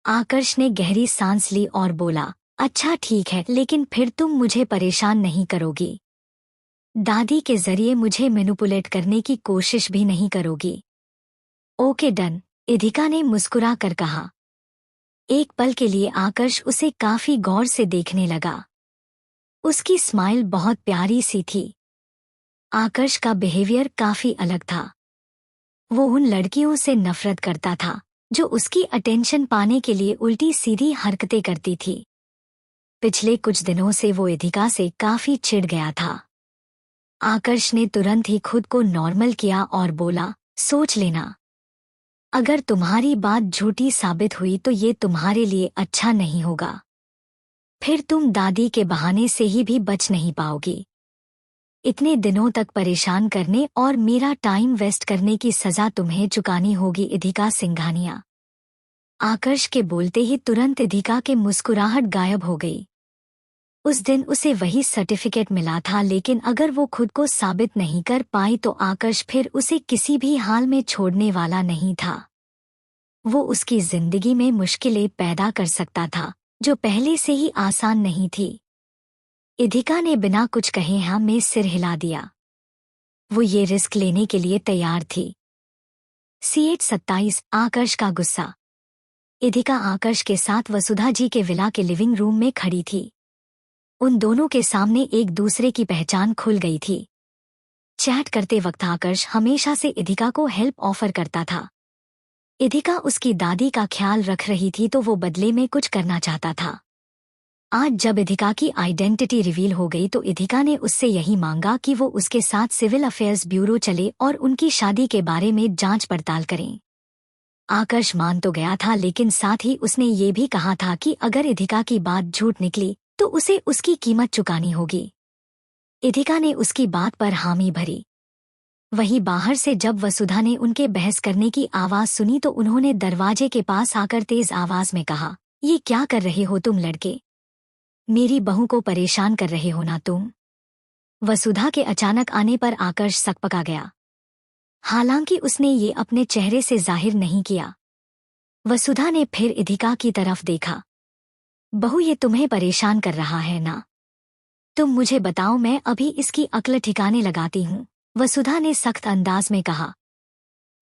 आकर्ष ने गहरी सांस ली और बोला, अच्छा ठीक है, लेकिन फिर तुम मुझे परेशान नहीं करोगी? दादी के जरिए मुझे मैनिपुलेट करने की कोशिश भी नहीं करोगी? ओके डन, इधिका ने मुस्कुरा कर कहा। एक पल के लिए आकर्ष उसे काफी गौर से देखने लगा। उसकी स्माइल बहुत प्यारी सी थी। आकर्ष का बिहेवियर काफी अलग था। वो उन लड़कियों से नफरत करता था जो उसकी अटेंशन पाने के लिए उल्टी सीधी हरकतें करती थी। पिछले कुछ दिनों से वो इधिका से काफी चिढ़ गया था। आकर्ष ने तुरंत ही खुद को नॉर्मल किया और बोला, सोच लेना, अगर तुम्हारी बात झूठी साबित हुई तो ये तुम्हारे लिए अच्छा नहीं होगा। फिर तुम दादी के बहाने से ही भी बच नहीं पाओगी। इतने दिनों तक परेशान करने और मेरा टाइम वेस्ट करने की सजा तुम्हें चुकानी होगी इधिका सिंघानिया। आकर्ष के बोलते ही तुरंत इधिका के मुस्कुराहट गायब हो गई। उस दिन उसे वही सर्टिफिकेट मिला था, लेकिन अगर वो खुद को साबित नहीं कर पाई तो आकर्ष फिर उसे किसी भी हाल में छोड़ने वाला नहीं था। वो उसकी जिंदगी में मुश्किलें पैदा कर सकता था जो पहले से ही आसान नहीं थी। इधिका ने बिना कुछ कहे हाँ में सिर हिला दिया। वो ये रिस्क लेने के लिए तैयार थी। CH-27 आकर्ष का गुस्सा। इधिका आकर्ष के साथ वसुधा जी के विला के लिविंग रूम में खड़ी थी। उन दोनों के सामने एक दूसरे की पहचान खुल गई थी। चैट करते वक्त आकर्ष हमेशा से इधिका को हेल्प ऑफर करता था। इधिका उसकी दादी का ख्याल रख रही थी तो वो बदले में कुछ करना चाहता था। आज जब इधिका की आइडेंटिटी रिवील हो गई तो इधिका ने उससे यही मांगा कि वो उसके साथ सिविल अफेयर्स ब्यूरो चले और उनकी शादी के बारे में जांच पड़ताल करें। आकर्ष मान तो गया था, लेकिन साथ ही उसने ये भी कहा था कि अगर इधिका की बात झूठ निकली तो उसे उसकी कीमत चुकानी होगी। इधिका ने उसकी बात पर हामी भरी। वहीं बाहर से जब वसुधा ने उनके बहस करने की आवाज सुनी तो उन्होंने दरवाजे के पास आकर तेज आवाज में कहा, ये क्या कर रहे हो तुम लड़के? मेरी बहू को परेशान कर रहे हो ना तुम? वसुधा के अचानक आने पर आकर्ष सकपका गया। हालांकि उसने ये अपने चेहरे से जाहिर नहीं किया। वसुधा ने फिर इधिका की तरफ देखा। बहू, ये तुम्हें परेशान कर रहा है ना? तुम मुझे बताओ, मैं अभी इसकी अक्ल ठिकाने लगाती हूँ, वसुधा ने सख्त अंदाज में कहा।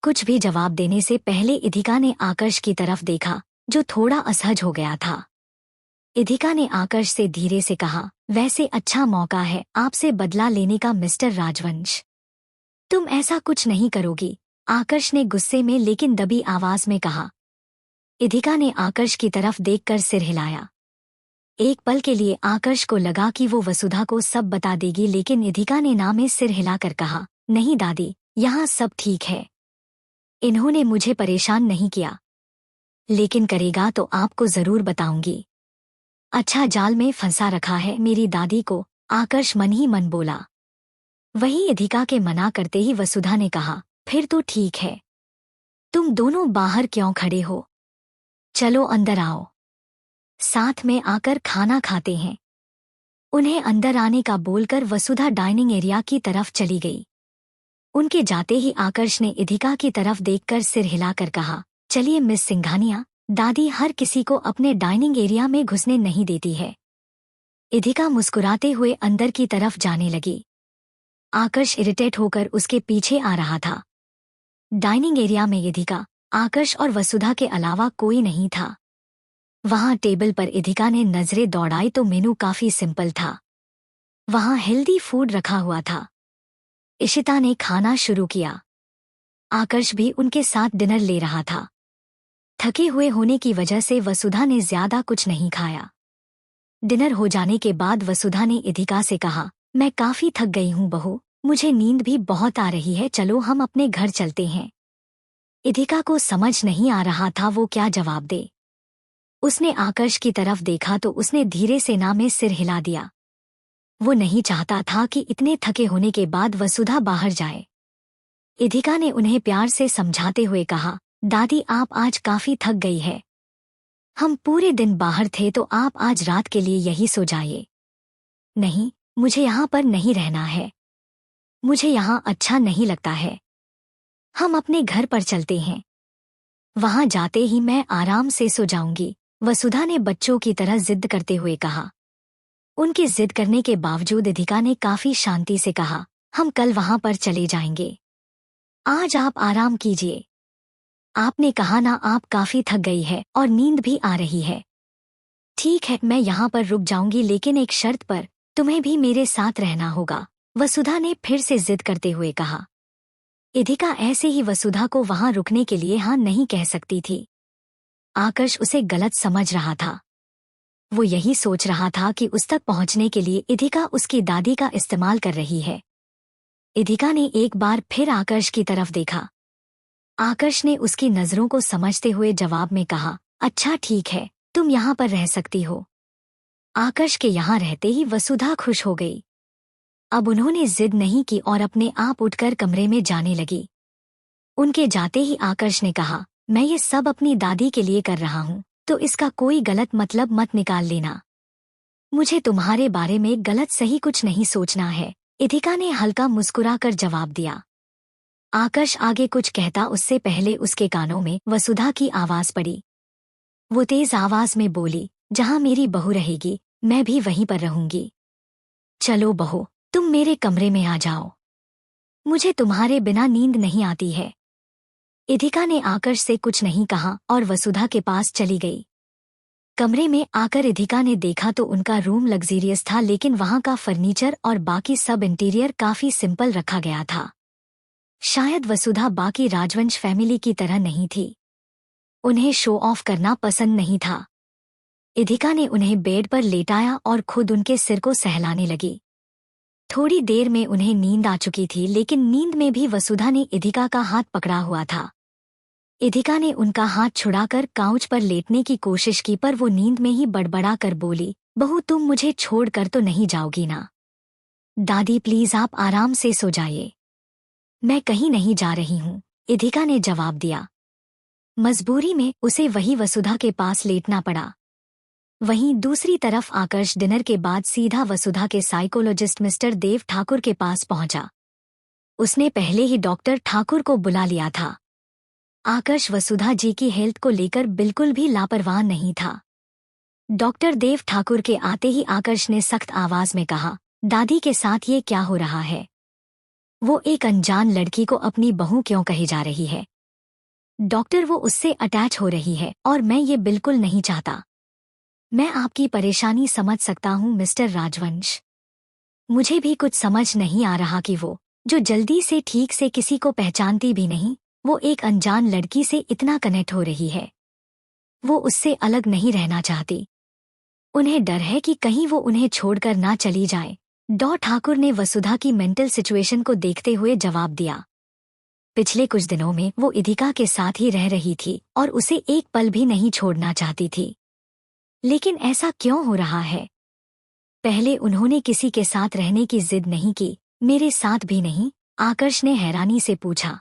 कुछ भी जवाब देने से पहले इधिका ने आकर्ष की तरफ देखा जो थोड़ा असहज हो गया था। इधिका ने आकर्ष से धीरे से कहा, वैसे अच्छा मौका है आपसे बदला लेने का मिस्टर राजवंश। तुम ऐसा कुछ नहीं करोगी, आकर्ष ने गुस्से में लेकिन दबी आवाज में कहा। इधिका ने आकर्ष की तरफ देखकर सिर हिलाया। एक पल के लिए आकर्ष को लगा कि वो वसुधा को सब बता देगी, लेकिन इधिका ने ना में सिर हिलाकर कहा, नहीं दादी, यहाँ सब ठीक है। इन्होंने मुझे परेशान नहीं किया, लेकिन करेगा तो आपको जरूर बताऊंगी। अच्छा जाल में फंसा रखा है मेरी दादी को, आकर्ष मन ही मन बोला। वहीं इधिका के मना करते ही वसुधा ने कहा, फिर तो ठीक है, तुम दोनों बाहर क्यों खड़े हो? चलो अंदर आओ, साथ में आकर खाना खाते हैं। उन्हें अंदर आने का बोलकर वसुधा डाइनिंग एरिया की तरफ चली गई। उनके जाते ही आकर्ष ने इधिका की तरफ देखकर सिर हिलाकर कहा, चलिए मिस सिंघानिया, दादी हर किसी को अपने डाइनिंग एरिया में घुसने नहीं देती है। इधिका मुस्कुराते हुए अंदर की तरफ जाने लगी। आकर्ष इरिटेट होकर उसके पीछे आ रहा था। डाइनिंग एरिया में इधिका, आकर्ष और वसुधा के अलावा कोई नहीं था। वहां टेबल पर इधिका ने नजरें दौड़ाई तो मेनू काफी सिंपल था। वहां हेल्दी फूड रखा हुआ था। इशिता ने खाना शुरू किया। आकर्ष भी उनके साथ डिनर ले रहा था। थके हुए होने की वजह से वसुधा ने ज्यादा कुछ नहीं खाया। डिनर हो जाने के बाद वसुधा ने इधिका से कहा, मैं काफी थक गई हूँ बहू, मुझे नींद भी बहुत आ रही है, चलो हम अपने घर चलते हैं। इधिका को समझ नहीं आ रहा था वो क्या जवाब दे। उसने आकर्ष की तरफ देखा तो उसने धीरे से ना में सिर हिला दिया। वो नहीं चाहता था कि इतने थके होने के बाद वसुधा बाहर जाए। इधिका ने उन्हें प्यार से समझाते हुए कहा, दादी आप आज काफी थक गई है। हम पूरे दिन बाहर थे तो आप आज रात के लिए यही सो जाइए। नहीं, मुझे यहाँ पर नहीं रहना है। मुझे यहाँ अच्छा नहीं लगता है। हम अपने घर पर चलते हैं। वहां जाते ही मैं आराम से सो जाऊंगी, वसुधा ने बच्चों की तरह जिद करते हुए कहा। उनकी जिद करने के बावजूद इधिका ने काफी शांति से कहा, हम कल वहां पर चले जाएंगे। आज आप आराम कीजिए। आपने कहा ना आप काफी थक गई है और नींद भी आ रही है। ठीक है, मैं यहाँ पर रुक जाऊंगी, लेकिन एक शर्त पर, तुम्हें भी मेरे साथ रहना होगा, वसुधा ने फिर से जिद करते हुए कहा। इधिका ऐसे ही वसुधा को वहां रुकने के लिए हाँ नहीं कह सकती थी। आकर्ष उसे गलत समझ रहा था। वो यही सोच रहा था कि उस तक पहुंचने के लिए इधिका उसकी दादी का इस्तेमाल कर रही है। इधिका ने एक बार फिर आकर्ष की तरफ देखा। आकर्ष ने उसकी नजरों को समझते हुए जवाब में कहा, अच्छा ठीक है, तुम यहाँ पर रह सकती हो। आकर्ष के यहाँ रहते ही वसुधा खुश हो गई। अब उन्होंने जिद नहीं की और अपने आप उठकर कमरे में जाने लगी। उनके जाते ही आकर्ष ने कहा, मैं ये सब अपनी दादी के लिए कर रहा हूँ, तो इसका कोई गलत मतलब मत निकाल लेना। मुझे तुम्हारे बारे में गलत सही कुछ नहीं सोचना है, इधिका ने हल्का मुस्कुराकर जवाब दिया। आकर्ष आगे कुछ कहता उससे पहले उसके कानों में वसुधा की आवाज पड़ी। वो तेज आवाज में बोली, जहां मेरी बहू रहेगी मैं भी वहीं पर रहूंगी। चलो बहू, तुम मेरे कमरे में आ जाओ। मुझे तुम्हारे बिना नींद नहीं आती है। इधिका ने आकर्ष से कुछ नहीं कहा और वसुधा के पास चली गई। कमरे में आकर इधिका ने देखा तो उनका रूम लग्जीरियस था, लेकिन वहां का फर्नीचर और बाकी सब इंटीरियर काफी सिंपल रखा गया था। शायद वसुधा बाकी राजवंश फैमिली की तरह नहीं थी। उन्हें शो ऑफ करना पसंद नहीं था। इधिका ने उन्हें बेड पर लेटाया और खुद उनके सिर को सहलाने लगी। थोड़ी देर में उन्हें नींद आ चुकी थी, लेकिन नींद में भी वसुधा ने इधिका का हाथ पकड़ा हुआ था। इधिका ने उनका हाथ छुड़ाकर काउच पर लेटने की कोशिश की, पर वो नींद में ही बड़बड़ा कर बोली, बहू तुम मुझे छोड़कर तो नहीं जाओगी ना? दादी प्लीज आप आराम से सो जाइए। मैं कहीं नहीं जा रही हूँ, इधिका ने जवाब दिया। मजबूरी में उसे वही वसुधा के पास लेटना पड़ा। वहीं दूसरी तरफ आकर्ष डिनर के बाद सीधा वसुधा के साइकोलॉजिस्ट मिस्टर देव ठाकुर के पास पहुंचा। उसने पहले ही डॉक्टर ठाकुर को बुला लिया था। आकर्ष वसुधा जी की हेल्थ को लेकर बिल्कुल भी लापरवाह नहीं था। डॉक्टर देव ठाकुर के आते ही आकर्ष ने सख्त आवाज में कहा, दादी के साथ ये क्या हो रहा है? वो एक अनजान लड़की को अपनी बहू क्यों कही जा रही है? डॉक्टर वो उससे अटैच हो रही है और मैं ये बिल्कुल नहीं चाहता। मैं आपकी परेशानी समझ सकता हूँ मिस्टर राजवंश। मुझे भी कुछ समझ नहीं आ रहा कि वो जो जल्दी से ठीक से किसी को पहचानती भी नहीं, वो एक अनजान लड़की से इतना कनेक्ट हो रही है। वो उससे अलग नहीं रहना चाहती। उन्हें डर है कि कहीं वो उन्हें छोड़कर ना चली जाए। डॉ ठाकुर ने वसुधा की मेंटल सिचुएशन को देखते हुए जवाब दिया। पिछले कुछ दिनों में वो इधिका के साथ ही रह रही थी और उसे एक पल भी नहीं छोड़ना चाहती थी। लेकिन ऐसा क्यों हो रहा है? पहले उन्होंने किसी के साथ रहने की जिद नहीं की, मेरे साथ भी नहीं? आकर्ष ने हैरानी से पूछा।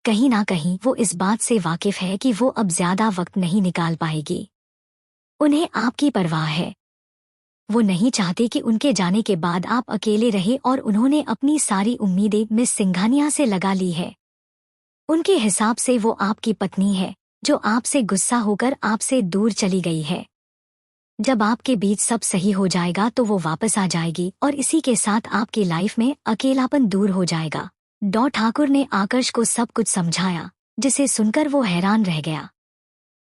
कहीं ना कहीं वो इस बात से वाकिफ है कि वो अब ज्यादा वक्त नहीं निकाल पाएगी। उन्हें आपकी परवाह है। वो नहीं चाहते कि उनके जाने के बाद आप अकेले रहे और उन्होंने अपनी सारी उम्मीदें मिस सिंघानिया से लगा ली है। उनके हिसाब से वो आपकी पत्नी है, जो आपसे गुस्सा होकर आपसे दूर चली गई है। जब आपके बीच सब सही हो जाएगा तो वो वापस आ जाएगी और इसी के साथ आपकी लाइफ में अकेलापन दूर हो जाएगा। डॉ ठाकुर ने आकर्ष को सब कुछ समझाया, जिसे सुनकर वो हैरान रह गया।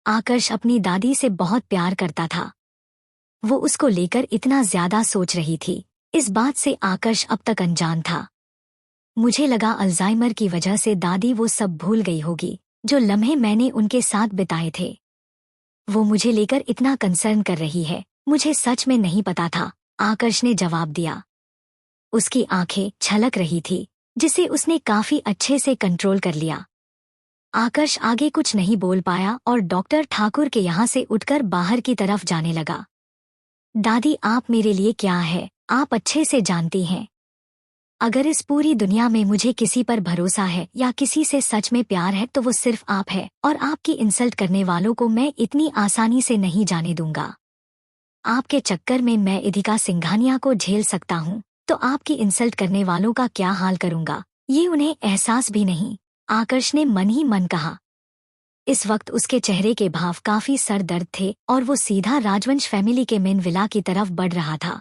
आकर्ष अपनी दादी से बहुत प्यार करता था। वो उसको लेकर इतना ज्यादा सोच रही थी। इस बात से आकर्ष अब तक अनजान था। मुझे लगा अल्जाइमर की वजह से दादी वो सब भूल गई होगी, जो लम्हे मैंने उनके साथ बिताए थे। वो मुझे लेकर इतना कंसर्न कर रही है, मुझे सच में नहीं पता था, आकर्ष ने जवाब दिया। उसकी आंखें छलक रही थी, जिसे उसने काफी अच्छे से कंट्रोल कर लिया। आकर्ष आगे कुछ नहीं बोल पाया और डॉक्टर ठाकुर के यहाँ से उठकर बाहर की तरफ जाने लगा। दादी, आप मेरे लिए क्या है, आप अच्छे से जानती हैं। अगर इस पूरी दुनिया में मुझे किसी पर भरोसा है या किसी से सच में प्यार है तो वो सिर्फ आप है, और आपकी इंसल्ट करने वालों को मैं इतनी आसानी से नहीं जाने दूंगा। आपके चक्कर में मैं इधिका सिंघानिया को झेल सकता हूँ, तो आपकी इंसल्ट करने वालों का क्या हाल करूंगा, ये उन्हें एहसास भी नहीं, आकर्ष ने मन ही मन कहा। इस वक्त उसके चेहरे के भाव काफी सर दर्द थे और वो सीधा राजवंश फैमिली के मेन विला की तरफ बढ़ रहा था।